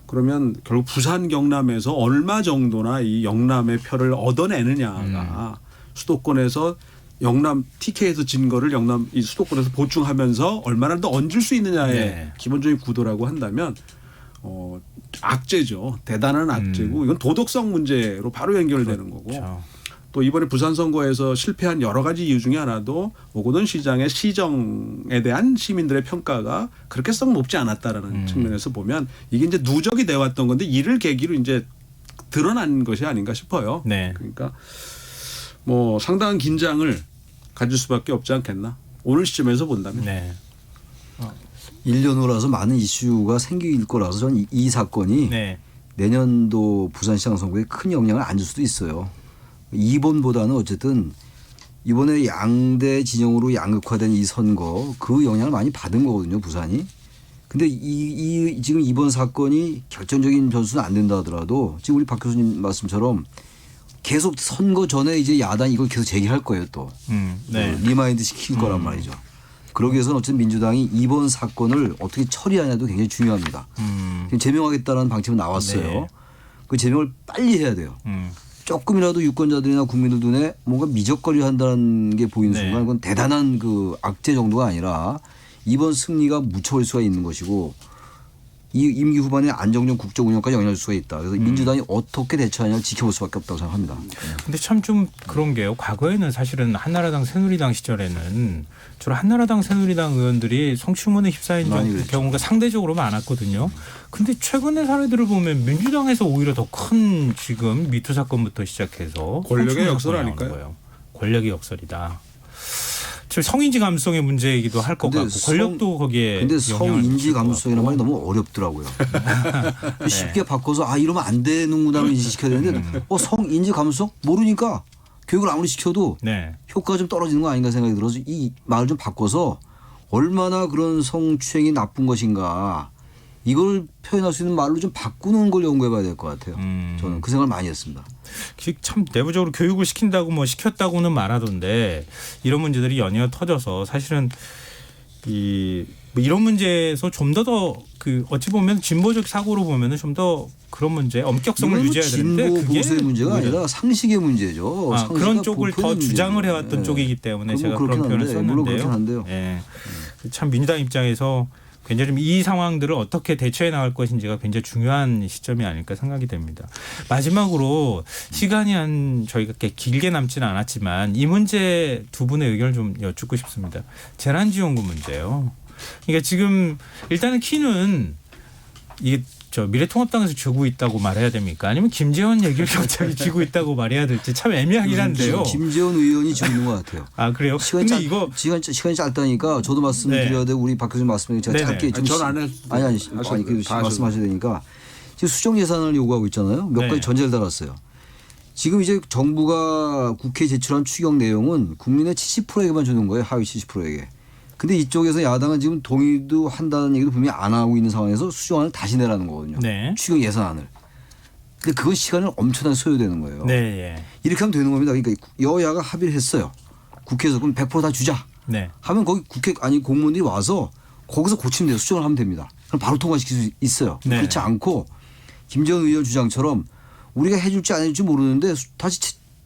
그러면 결국 부산 경남에서 얼마 정도나 이 영남의 표를 얻어내느냐가 수도권에서 영남 TK에서 진 거를 영남 이 수도권에서 보충하면서 얼마나 더 얹을 수 있느냐의 네. 기본적인 구도라고 한다면 악재죠. 대단한 악재고 이건 도덕성 문제로 바로 연결되는 거고 그렇죠. 또 이번에 부산 선거에서 실패한 여러 가지 이유 중에 하나도 오거돈 시장의 시정에 대한 시민들의 평가가 그렇게 썩 높지 않았다라는 측면에서 보면 이게 이제 누적이 돼 왔던 건데 이를 계기로 이제 드러난 것이 아닌가 싶어요. 네. 그러니까 뭐 상당한 긴장을 가질 수밖에 없지 않겠나. 오늘 시점에서 본다면. 네. 1년 후라서 많은 이슈가 생길 거라서 저는 이 사건이 네. 내년도 부산시장 선거에 큰 영향을 안 줄 수도 있어요. 이번보다는 어쨌든 이번에 양대 진영으로 양극화된 이 선거 그 영향을 많이 받은 거거든요, 부산이. 근데 지금 이번 사건이 결정적인 변수는 안 된다 하더라도 지금 우리 박 교수님 말씀처럼 계속 선거 전에 이제 야당이 이걸 계속 제기할 거예요, 또. 네. 리마인드 시킬 거란 말이죠. 그러기 위해서는 어쨌든 민주당이 이번 사건을 어떻게 처리하냐도 굉장히 중요합니다. 지금 제명하겠다는 방침은 나왔어요. 네. 그 제명을 빨리 해야 돼요. 조금이라도 유권자들이나 국민들 눈에 뭔가 미적거리 한다는 게 보이는 네. 순간 그건 대단한 그 악재 정도가 아니라 이번 승리가 묻혀올 수가 있는 것이고 이 임기 후반에 안정적 국정 운영까지 영향을 줄 수가 있다. 그래서 민주당이 어떻게 대처하냐를 지켜볼 수밖에 없다고 생각합니다. 근데 참 좀 그런 게요. 과거에는 사실은 한나라당 새누리당 시절에는 주로 한나라당 새누리당 의원들이 성추문에 휩싸인 많이 그랬죠. 경우가 상대적으로 많았거든요. 근데 최근의 사례들을 보면 민주당에서 오히려 더 큰 지금 미투 사건부터 시작해서 권력의 성추문 역설 사건이 아닐까요? 나오는 거예요. 권력의 역설이다. 지금 성인지 감수성의 문제이기도 할 것 근데 같고 권력도 거기에 근데 영향을 성인지 미칠 것 감수성이라는 말이 같고. 너무 어렵더라고요. 쉽게 바꿔서 이러면 안 되는구나 인지시켜야 되는데 성인지 감수성 모르니까 교육을 아무리 시켜도 네. 효과가 좀 떨어지는 거 아닌가 생각이 들어서 이 말을 좀 바꿔서 얼마나 그런 성추행이 나쁜 것인가 이걸 표현할 수 있는 말로 좀 바꾸는 걸 연구해 봐야 될 것 같아요. 저는 그 생각을 많이 했습니다. 참 내부적으로 교육을 시킨다고 뭐 시켰다고는 말하던데 이런 문제들이 연이어 터져서 사실은 이 뭐 이런 문제에서 좀 더 그 어찌 보면 진보적 사고로 보면은 좀 더 그런 문제 엄격성을 이건 유지해야 되는데 진보 그게 보수의 문제가 오히려 아니라 상식의 문제죠. 그런 쪽을 더 보편의 주장을 문제죠. 해왔던 예. 쪽이기 때문에 그건 제가 뭐 그런 표현을 그렇긴 한데, 물론 그렇긴 썼는데요. 한데요. 예. 참 민주당 입장에서 굉장히 좀 이 상황들을 어떻게 대처해 나갈 것인지가 굉장히 중요한 시점이 아닐까 생각이 됩니다. 마지막으로 시간이 저희가 이렇게 길게 남지는 않았지만 이 문제 두 분의 의견을 좀 여쭙고 싶습니다. 재난지원금 문제요. 그러니까 지금 일단은 키는 이게 미래통합당에서 쥐고 있다고 말해야 됩니까? 아니면 김재원 얘기를 갑자기 쥐고 있다고 말해야 될지 참 애매하긴 한데요. 김재원 의원이 쥐고 있는 것 같아요. 아 그래요? 근데 이거 시간이 짧다니까 저도 말씀드려야 되고 우리 박 교수님 말씀을 제가 네네. 짧게 좀 전안 했. 아니 그 다 말씀하셔야 되니까 지금 수정 예산을 요구하고 있잖아요. 몇 네. 가지 전제를 달았어요. 지금 이제 정부가 국회에 제출한 추경 내용은 국민의 70%에게만 주는 거예요. 하위 70%에게. 근데 이쪽에서 야당은 지금 동의도 한다는 얘기도 분명히 안 하고 있는 상황에서 수정안을 다시 내라는 거거든요. 네. 추경 예산안을. 근데 그건 시간을 엄청나게 소요되는 거예요. 네, 예. 이렇게 하면 되는 겁니다. 그러니까 여야가 합의를 했어요. 국회에서 그럼 100% 다 주자. 네. 하면 거기 국회 아니 공무원들이 와서 거기서 고치면 돼요. 수정을 하면 됩니다. 그럼 바로 통과시킬 수 있어요. 네. 그렇지 않고 김재원 의원 주장처럼 우리가 해줄지 안 해줄지 모르는데 다시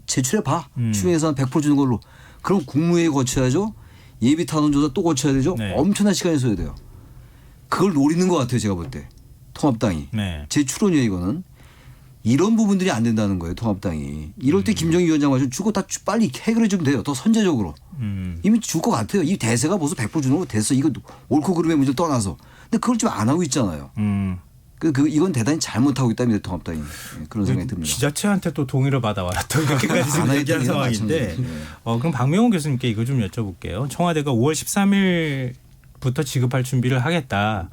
제출해 봐. 추경 예산 100% 주는 걸로. 그럼 국무회의 거쳐야죠. 예비 탄원조사 또 거쳐야 되죠. 네. 엄청난 시간이 소요돼요. 그걸 노리는 것 같아요. 제가 볼 때. 통합당이. 네. 제 추론이에요. 이거는. 이런 부분들이 안 된다는 거예요. 통합당이. 이럴 때 김정희 위원장 마저 주고 다 빨리 해결해 주면 돼요. 더 선제적으로. 이미 줄 것 같아요. 이 대세가 벌써 100% 주는 거 됐어. 이거 옳고 그름의 문제를 떠나서. 근데 그걸 좀 안 하고 있잖아요. 이건 대단히 잘못하고 있다면 통합당이. 그런 생각이 듭니다. 지자체한테 또 동의를 받아와라. 또 이렇게까지 지금 안 얘기한 했다는 게 상황인데 마찬가지예요. 그럼 박명훈 교수님께 이거 좀 여쭤볼게요. 청와대가 5월 13일부터 지급할 준비를 하겠다.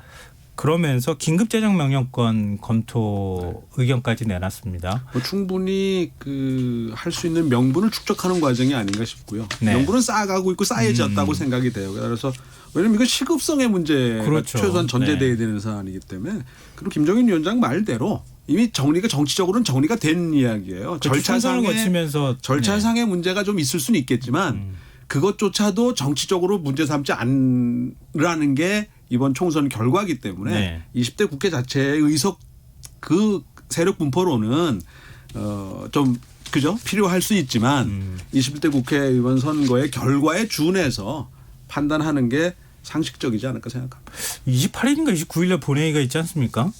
그러면서 긴급재정명령권 검토 의견까지 내놨습니다. 뭐 충분히 할 수 있는 명분을 축적하는 과정이 아닌가 싶고요. 네. 명분은 쌓아가고 있고 쌓여졌다고 생각이 돼요. 그래서 왜냐하면 이건 시급성의 문제가 그렇죠. 최소한 전제돼야 되는 사안이기 때문에 그리고 김정인 위원장 말대로 이미 정치적으로는 정리가 된 이야기예요. 절차상을 거치면서 절차상의 문제가 좀 있을 수는 있겠지만 그것조차도 정치적으로 문제 삼지 않으라는 게 이번 총선 결과이기 때문에 네. 20대 국회 자체의 의석 그 세력 분포로는 좀 그죠 필요할 수 있지만 21대 국회의원 선거의 결과에 준해서 판단하는 게 상식적이지 않을까 생각합니다. 28일인가 29일에 본회의가 있지 않습니까?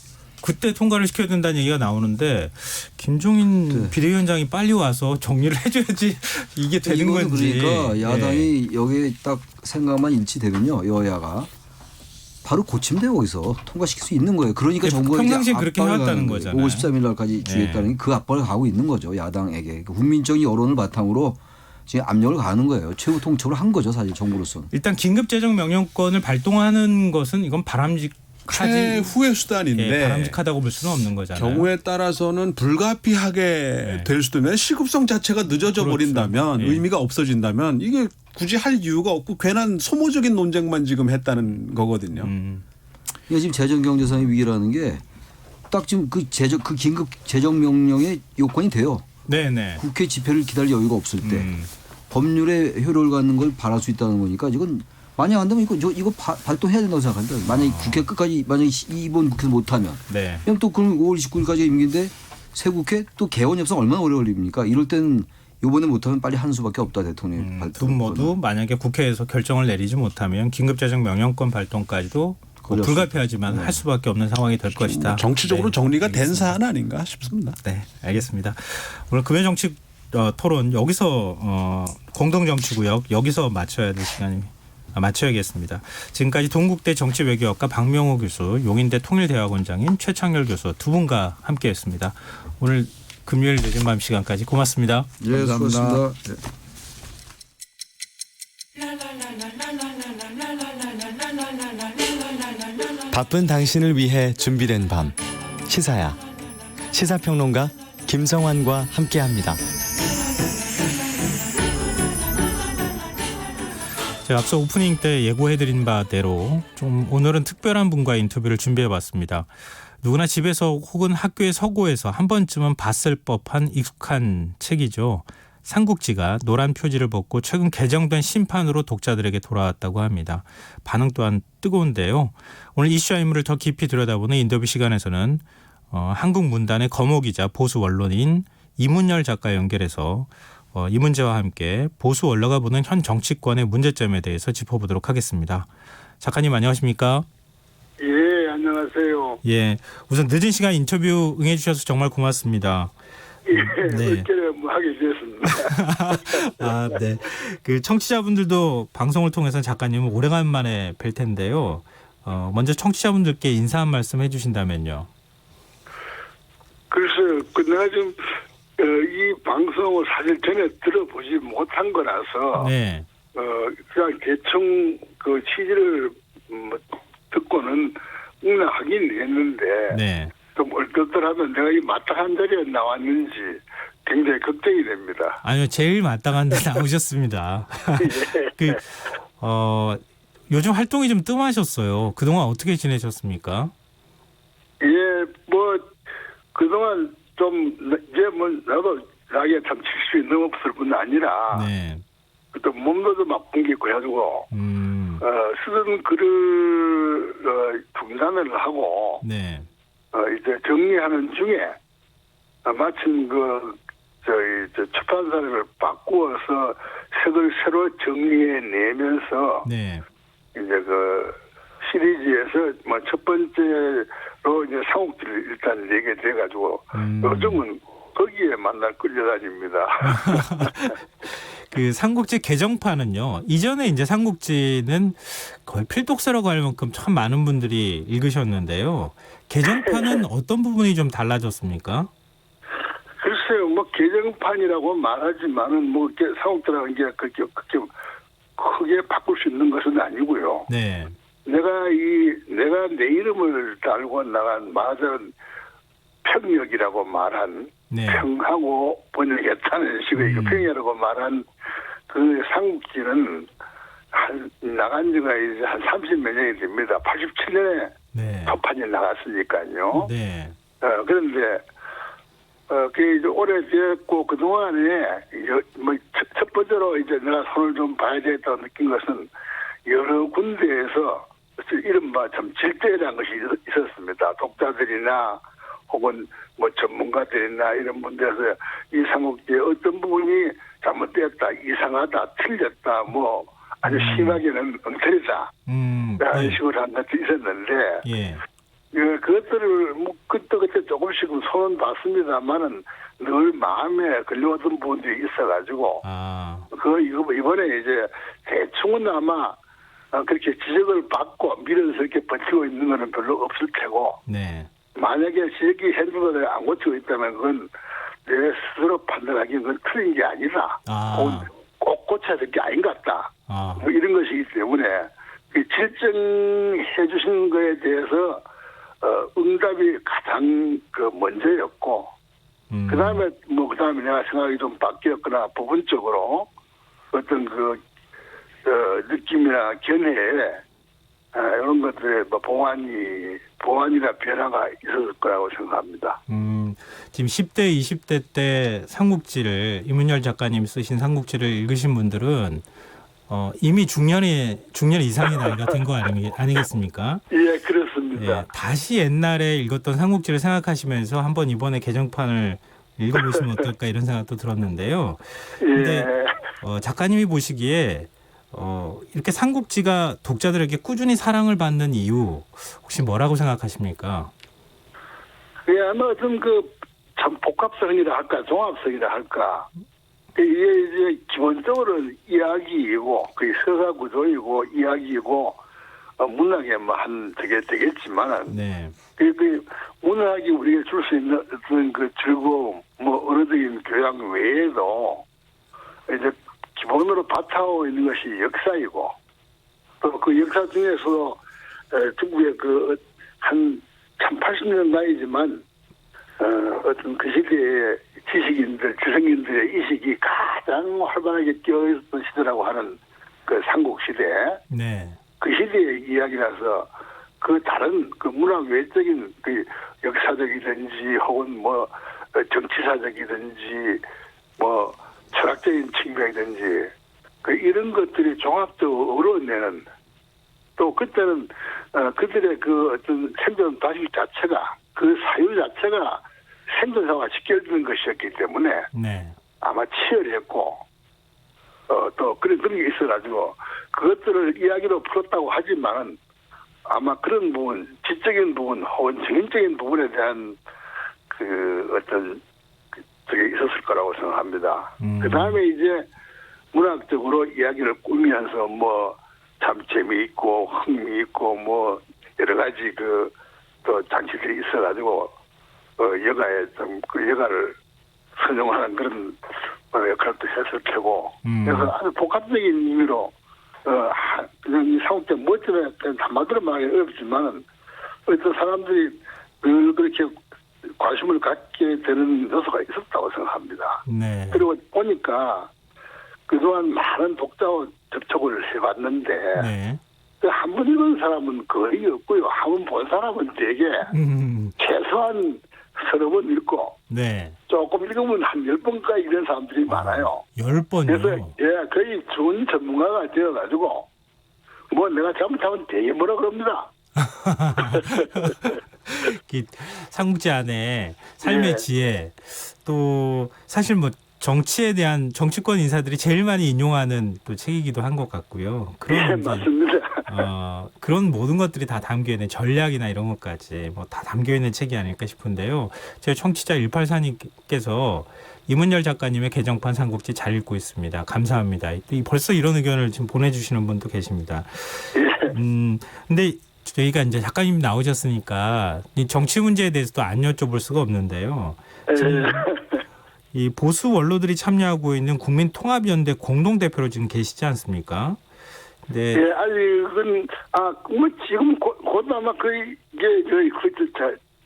그때 통과를 시켜야 된다는 얘기가 나오는데 김종인 비대위원장이 빨리 와서 정리를 해줘야지 이게 되는 이거는 건지. 그러니까 야당이 여기에 딱 생각만 일치되면요. 여야가 바로 고치면 돼요. 거기서 통과시킬 수 있는 거예요. 그러니까 정부가 평상시에 이제 그렇게 압박을 해왔다는 가는 거예요. 거잖아요. 5월 13일 날까지 주겠다는 게 그 압박을 가고 있는 거죠. 야당에게. 국민적인 여론을 바탕으로 지금 압력을 가하는 거예요. 최후 통첩을 한 거죠. 사실 정부로서는. 일단 긴급재정명령권을 발동하는 것은 이건 최후의 수단인데 바람직하다고 볼 수는 없는 거잖아요. 경우에 따라서는 불가피하게 될 수도 있는 시급성 자체가 늦어져 버린다면 그렇죠. 의미가 없어진다면 이게 굳이 할 이유가 없고 괜한 소모적인 논쟁만 지금 했다는 거거든요. 이게 지금 재정경제상의 위기라는 게 딱 지금 그 긴급 재정명령의 요건이 돼요. 네네. 국회 집회를 기다릴 여유가 없을 때 법률의 효력을 갖는 걸 바랄 수 있다는 거니까 이건 만약 안 되면 이거 발동해야 된다고 생각합니다. 만약에 국회 끝까지 만약에 이번 국회에서 못하면 네. 그럼 또 그럼 5월 29일까지 임기인데 새 국회 또 개원 협상 얼마나 오래 걸립니까? 이럴 때는 이번에 못하면 빨리 하는 수밖에 없다 대통령이 발표. 두 분 모두 만약에 국회에서 결정을 내리지 못하면 긴급재정명령권 발동까지도 불가피하지만 할 수밖에 없는 상황이 될 것이다. 정치적으로 네, 정리가 된 알겠습니다. 사안 아닌가 싶습니다. 네, 알겠습니다. 오늘 금요정치 토론 여기서 공동정치구역 여기서 마쳐야 될 시간이 마쳐야겠습니다. 지금까지 동국대 정치외교학과 박명호 교수, 용인대 통일대학원장인 최창렬 교수 두 분과 함께했습니다. 오늘 금요일 늦은 밤 시간까지 고맙습니다. 네, 수고하셨습니다. 네. 바쁜 당신을 위해 준비된 밤 시사야. 시사평론가 김성환과 함께합니다. 제가 앞서 오프닝 때 예고해드린 바대로 좀 오늘은 특별한 분과 인터뷰를 준비해봤습니다. 누구나 집에서 혹은 학교의 서고에서 한 번쯤은 봤을 법한 익숙한 책이죠. 삼국지가 노란 표지를 벗고 최근 개정된 심판으로 독자들에게 돌아왔다고 합니다. 반응 또한 뜨거운데요. 오늘 이슈와 인물을 더 깊이 들여다보는 인터뷰 시간에서는 한국 문단의 거목이자 보수 원론인 이문열 작가 연결해서 이 문제와 함께 보수 원로가 보는 현 정치권의 문제점에 대해서 짚어보도록 하겠습니다. 작가님 안녕하십니까? 예, 안녕하세요. 예, 우선 늦은 시간 인터뷰 응해주셔서 정말 고맙습니다. 예, 네. 어깨를 뭐 하게 됐습니다. 아, 네. 그 청취자분들도 방송을 통해서 작가님을 오래간만에 뵐 텐데요. 먼저 청취자분들께 인사 한 말씀 해주신다면요. 글쎄요, 내가 지금 이 방송을 사실 전에 들어보지 못한 거라서 네, 그냥 대충 그 취지를 듣고는 응하긴 했는데 네. 좀 얼떨떨하면 내가 이 마땅한 자리에 나왔는지 굉장히 걱정이 됩니다. 아니요, 제일 마땅한 데 나오셨습니다. 예. 요즘 활동이 좀 뜸하셨어요. 그동안 어떻게 지내셨습니까? 예, 뭐 그동안 좀 이제 뭐 나도 나이가 참 70이 넘었을 뿐 아니라 네. 또 몸도 좀 아픈 게 있고 해가지고 쓰던 글을 중단을 하고 네. 이제 정리하는 중에 마침 저희 출판사를 바꾸어서 책을 새로 정리해 내면서 네. 이제 그 시리즈에서 뭐 첫 번째로 이제 삼국지를 일단 내게 돼가지고 요즘은 거기에 만날 끌려다닙니다. 그 삼국지 개정판은요. 이전에 이제 삼국지는 거의 필독서라고 할 만큼 참 많은 분들이 읽으셨는데요. 개정판은 어떤 부분이 좀 달라졌습니까? 글쎄요, 뭐 개정판이라고 말하지만은 뭐 이렇게 삼국지라는 게 그렇게 크게 바꿀 수 있는 것은 아니고요. 네. 내가 내 이름을 달고 나간 말은 평역이라고 말한 네. 평하고 번역했다는 식의 평이라고 말한 그 삼국지는 나간 지가 이제 한 30몇 년이 됩니다. 87년에 네. 도판이 나갔으니까요. 네. 그런데 그게 이제 오래됐고 그 동안에 뭐 첫 번째로 이제 내가 손을 좀 봐야 되겠다고 느낀 것은 여러 군데에서 이른바 참 질대라는 것이 있었습니다. 독자들이나 혹은 뭐 전문가들이나 이런 분들에서 이 삼국지의 어떤 부분이 잘못되었다, 이상하다, 틀렸다, 뭐 아주 심하게는 엉터리다 이런 식으로 한 것이 있었는데 예. 그것들을 뭐 그때 조금씩 손은 봤습니다만은 늘 마음에 걸려왔던 부분들이 있어가지고 이번에 이제 대충은 아마 그렇게 지적을 받고 밀어서 이렇게 버티고 있는 거는 별로 없을 테고 네. 만약에 지적이 핸드폰을 안 고치고 있다면 그건 내 스스로 판단하기엔 그건 틀린 게 아니라 꼭 고쳐야 될 게 아닌 것 같다. 뭐 이런 것이기 때문에 질정해 주신 거에 대해서 응답이 가장 먼저였고 그다음에 내가 생각이 좀 바뀌었거나 부분적으로 어떤 느낌이나 견해에 이런 것들의 뭐 보완이나 변화가 있었을 거라고 생각합니다. 지금 10대, 20대 때 삼국지를 이문열 작가님 쓰신 삼국지를 읽으신 분들은 이미 중년 이상의 나이가 된 거 아니겠습니까? 예, 그렇습니다. 예, 다시 옛날에 읽었던 삼국지를 생각하시면서 한번 이번에 개정판을 읽어보시면 어떨까 이런 생각도 들었는데요. 그런데 작가님이 보시기에 이렇게 삼국지가 독자들에게 꾸준히 사랑을 받는 이유 혹시 뭐라고 생각하십니까? 예, 아마 어떤 참 복합성이라 할까, 종합성이라 할까. 이게 이제 기본적으로 이야기이고, 서사 구조이고, 이야기이고, 문학에 뭐 되게 되겠지만은, 네. 문학이 우리에게 줄 수 있는 어떤 즐거움, 뭐 언어적인 교양 외에도 이제 기본으로 바탕하고 있는 것이 역사이고, 또 그 역사 중에서 중국의 한 80년 나이지만 어떤 그 시대의 지식인들, 지성인들의 이식이 가장 활발하게 끼어있던 시대라고 하는 그 삼국시대. 네. 그 시대의 이야기라서 다른 문학 외적인 역사적이든지 혹은 뭐 정치사적이든지 뭐 철학적인 측면이든지 이런 것들이 종합적으로 내는 또 그때는 그들의 그 어떤 생존 방식 자체가 그 사유 자체가 생존사와 직결되는 것이었기 때문에 네. 아마 치열했고 또 그런 게 있어가지고 그것들을 이야기로 풀었다고 하지만은 아마 그런 부분, 지적인 부분 혹은 정인적인 부분에 대한 그 어떤 저게 있었을 거라고 생각합니다. 그 다음에 이제 문학적으로 이야기를 꾸미면서 뭐 참 재미있고 흥미있고 뭐 여러 가지 그 또 장치들이 있어가지고 여가에 좀 그 여가를 선용하는 그런 역할도 했을 테고 그래서 아주 복합적인 의미로 그냥 이 사업자 멋지다 한마디로 말하기 어렵지만은 어떤 사람들이 늘 그렇게 관심을 갖게 되는 요소가 있었다고 생각합니다. 네. 그리고 보니까 그동안 많은 독자와 접촉을 해봤는데 네. 한 번 읽은 사람은 거의 없고요. 한 번 본 사람은 되게 최소한 서너 번 읽고 네. 조금 읽으면 한 10번까지 읽는 사람들이 많아요. 10번이요? 그래서 거의 좋은 전문가가 되어가지고 뭐 내가 잘못하면 되게 뭐라 그럽니다. 삼국지 안에 삶의 네. 지혜 또 사실 뭐 정치에 대한 정치권 인사들이 제일 많이 인용하는 또 책이기도 한 것 같고요. 그런 네, 이제, 맞습니다. 그런 모든 것들이 다 담겨 있는 전략이나 이런 것까지 뭐 다 담겨 있는 책이 아닐까 싶은데요. 저희 청취자 184님께서 이문열 작가님의 개정판 삼국지 잘 읽고 있습니다. 감사합니다. 벌써 이런 의견을 지금 보내주시는 분도 계십니다. 근데 저희가 이제 작가님 나오셨으니까 이 정치 문제에 대해서도 안 여쭤볼 수가 없는데요. 지금 이 보수 원로들이 참여하고 있는 국민통합연대 공동대표로 지금 계시지 않습니까? 네. 예, 아직은 뭐 지금 곧 아마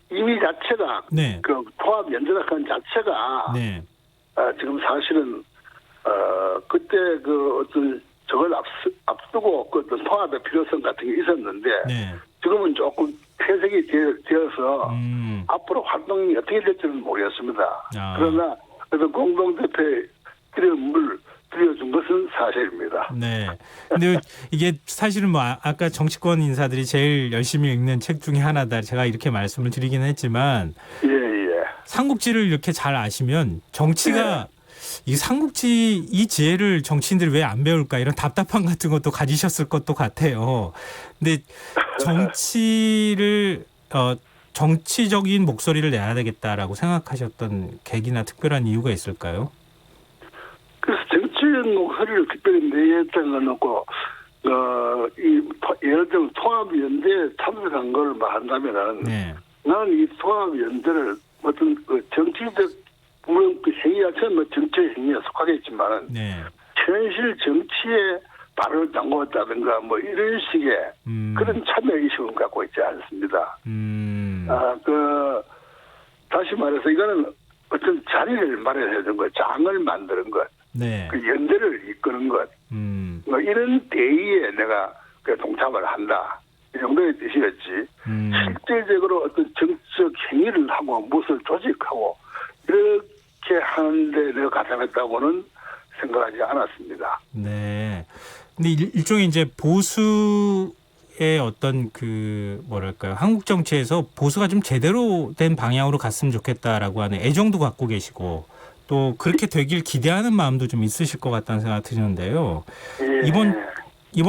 이미 자체가 네. 그 통합 연대라는 자체가 네. 지금 사실은 그때 그 어떤 저걸 앞두고 그 어떤 통합의 필요성 같은 게 있었는데 네. 지금은 조금 퇴색이 되어서 앞으로 활동이 어떻게 될지는 모르겠습니다. 그러나 그래서 공동대표의 이름을 들여준 것은 사실입니다. 네. 근데 이게 사실은 뭐 아까 정치권 인사들이 제일 열심히 읽는 책 중에 하나다. 제가 이렇게 말씀을 드리긴 했지만 예. 삼국지를 이렇게 잘 아시면 정치가 이 삼국지 이 지혜를 정치인들이 왜 안 배울까 이런 답답함 같은 것도 가지셨을 것도 같아요. 근데 정치를 정치적인 목소리를 내야 되겠다라고 생각하셨던 계기나 특별한 이유가 있을까요? 그래서 정치적 목소리를 특별히 내했던 건 없고 예를 들면 통합연대에 참석한 걸 말한다면은 네. 나는 이 통합연대를 어떤 그 정치적 물론 그 행위 자체는 뭐 정치의 행위에 속하겠지만은 네. 현실 정치에 발을 담궜다든가 뭐 이런 식의 그런 참여 의식을 갖고 있지 않습니다. 다시 말해서 이거는 어떤 자리를 마련해 준 것, 장을 만드는 것, 네. 그 연대를 이끄는 것, 뭐 이런 대의에 내가 동참을 한다. 이 정도의 뜻이었지. 실질적으로 어떤 정치적 행위를 하고 무엇을 조직하고 이렇게 하는데 내가 가담했다고는 생각하지 않았습니다. 네. 근데 일종의 이제 보수의 어떤 그 뭐랄까요, 한국 정치에서 보수가 좀 제대로 된 방향으로 갔으면 좋겠다라고 하는 애정도 갖고 계시고 또 그렇게 되길 기대하는 마음도 좀 있으실 것 같다는 생각 드는데요. 예. 이번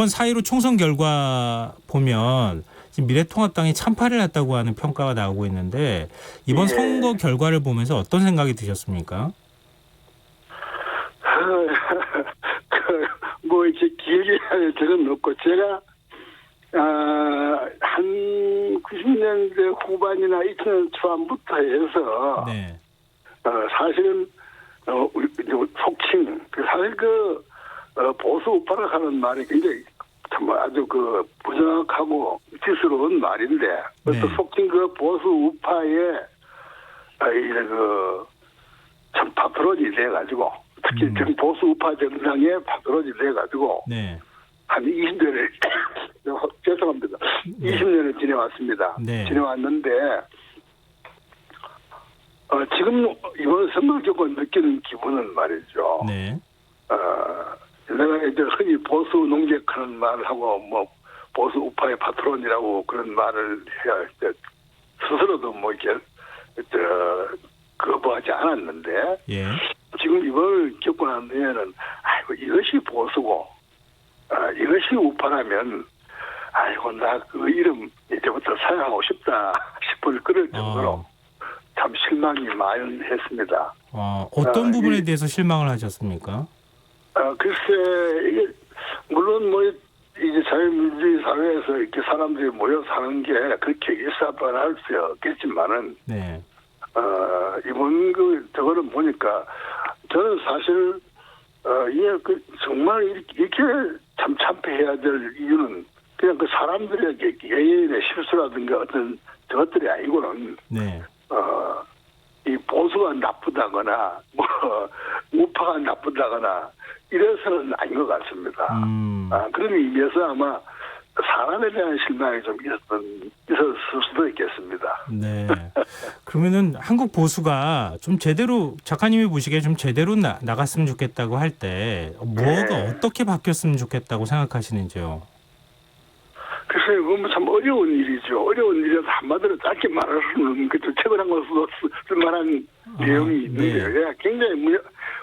4.15 총선 결과 보면 지금 미래통합당이 참패를 했다고 하는 평가가 나오고 있는데 이번 선거 결과를 보면서 어떤 생각이 드셨습니까? 뭐 이렇게 길게 할 적은 없고 제가 한 90년대 후반이나 2000년 초반부터 해서 네. 사실은 우리 속칭 사실 보수 우파라 하는 말이 굉장히 참 아주 부정확하고 지스러운 말인데 네. 또 속칭 보수 우파의 참 파트론이 돼가지고 특히 보수 우파 정당의 파트론이 돼가지고 네. 한 20년을 죄송합니다. 네. 20년을 지내왔습니다. 네. 지내왔는데 지금 이번 선거 겪고 느끼는 기분은 말이죠. 네. 내가 이제 흔히 보수 농객하는 말을 하고 뭐 보수 우파의 파트론이라고 그런 말을 해야 이제 스스로도 뭐 이렇게 거부하지 않았는데 예. 지금 이걸 겪고 난 뒤에는 아이고 이것이 보수고 이것이 우파라면 아이고 나 그 이름 이제부터 사용하고 싶다 싶을 그럴 정도로 참 실망이 많이 했습니다. 어떤 부분에 대해서 실망을 하셨습니까? 글쎄 이게 물론 뭐 이제 자유민주주의 사회에서 이렇게 사람들이 모여 사는 게 그렇게 일사불란할 수 없겠지만은 네. 이번 저거를 보니까 저는 사실 이게 정말 이렇게 참 참패해야 될 이유는 그냥 그 사람들의 개인의 실수라든가 어떤 저것들이 아니고는 네. 이 보수가 나쁘다거나 뭐 우파가 나쁘다거나 이래서는 아닌 것 같습니다. 그런 의미에서 아마 사람에 대한 실망이 좀 있었을 수도 있겠습니다. 네. 그러면은 한국 보수가 좀 제대로 작가님이 보시기에 좀 제대로 나갔으면 좋겠다고 할 때 뭐가 어떻게 바뀌었으면 좋겠다고 생각하시는지요? 글쎄요, 그건 참 어려운 일이죠. 어려운 일이라서 한마디로 짧게 말하면 그 책을 한 것으로 쓸만한 내용이 있는데요. 네. 굉장히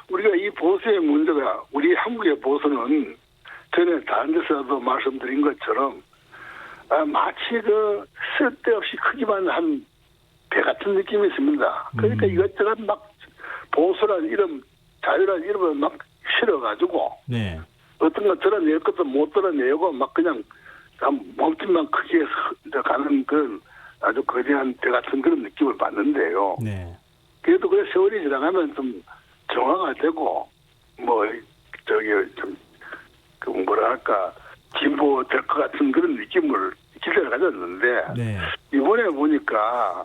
우리가 이 보수의 문제가 우리 한국의 보수는 전에 다른 데서도 말씀드린 것처럼 마치 그 쓸데없이 크기만 한 배 같은 느낌이 있습니다. 그러니까 이것저것 막 보수란 이름, 자유란 이름을 막 실어가지고 네. 어떤 거 드러낼 것도 못 드러내고 막 그냥 몸집만 크게 가는 그런 아주 거대한 배 같은 그런 느낌을 받는데요. 네. 그래도 그 세월이 지나가면 좀 정화가 되고 뭐 저기 좀 그 뭐랄까 진보될 것 같은 그런 느낌을 기대를 가졌는데 네. 이번에 보니까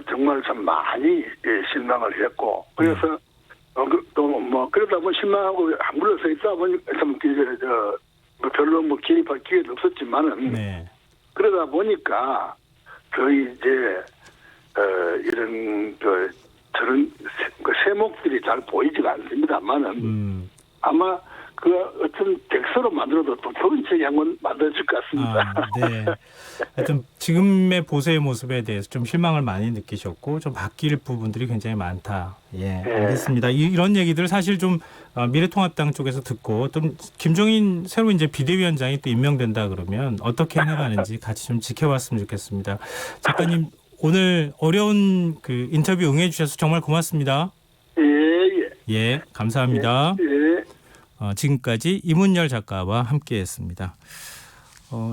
정말 참 많이 실망을 했고 그래서 또 뭐 그러다 보면 실망하고 한 물러서 있다 보니까 참 뭐 별로 뭐 개입할 기회도 없었지만은 네. 그러다 보니까 거의 이제 이런 저런 세목들이 잘 보이지가 않습니다만은 아마 그 어떤 텍스트로 만들어도 또 좋은 책이 한권 만들어질 것 같습니다. 네. 하여튼 지금의 보수의 모습에 대해서 좀 실망을 많이 느끼셨고 좀 바뀔 부분들이 굉장히 많다. 예, 알겠습니다. 이런 얘기들 사실 좀 미래통합당 쪽에서 듣고 또 김종인 새로 이제 비대위원장이 또 임명된다 그러면 어떻게 해나가는지 같이 좀 지켜봤으면 좋겠습니다. 작가님 오늘 어려운 그 인터뷰 응해주셔서 정말 고맙습니다. 예. 예, 감사합니다. 예. 지금까지 이문열 작가와 함께했습니다.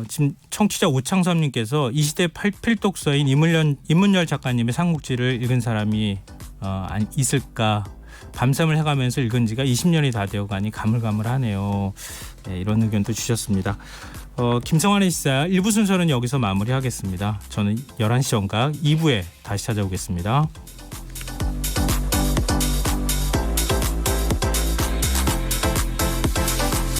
지금 청취자 오창섭님께서 이 시대 필독서인 이문열 작가님의 삼국지를 읽은 사람이 있을까? 밤샘을 해가면서 읽은 지가 20년이 다 되어가니 가물가물하네요. 네, 이런 의견도 주셨습니다. 김성환의 시사 1부 순서는 여기서 마무리하겠습니다. 저는 11시 정각 2부에 다시 찾아오겠습니다.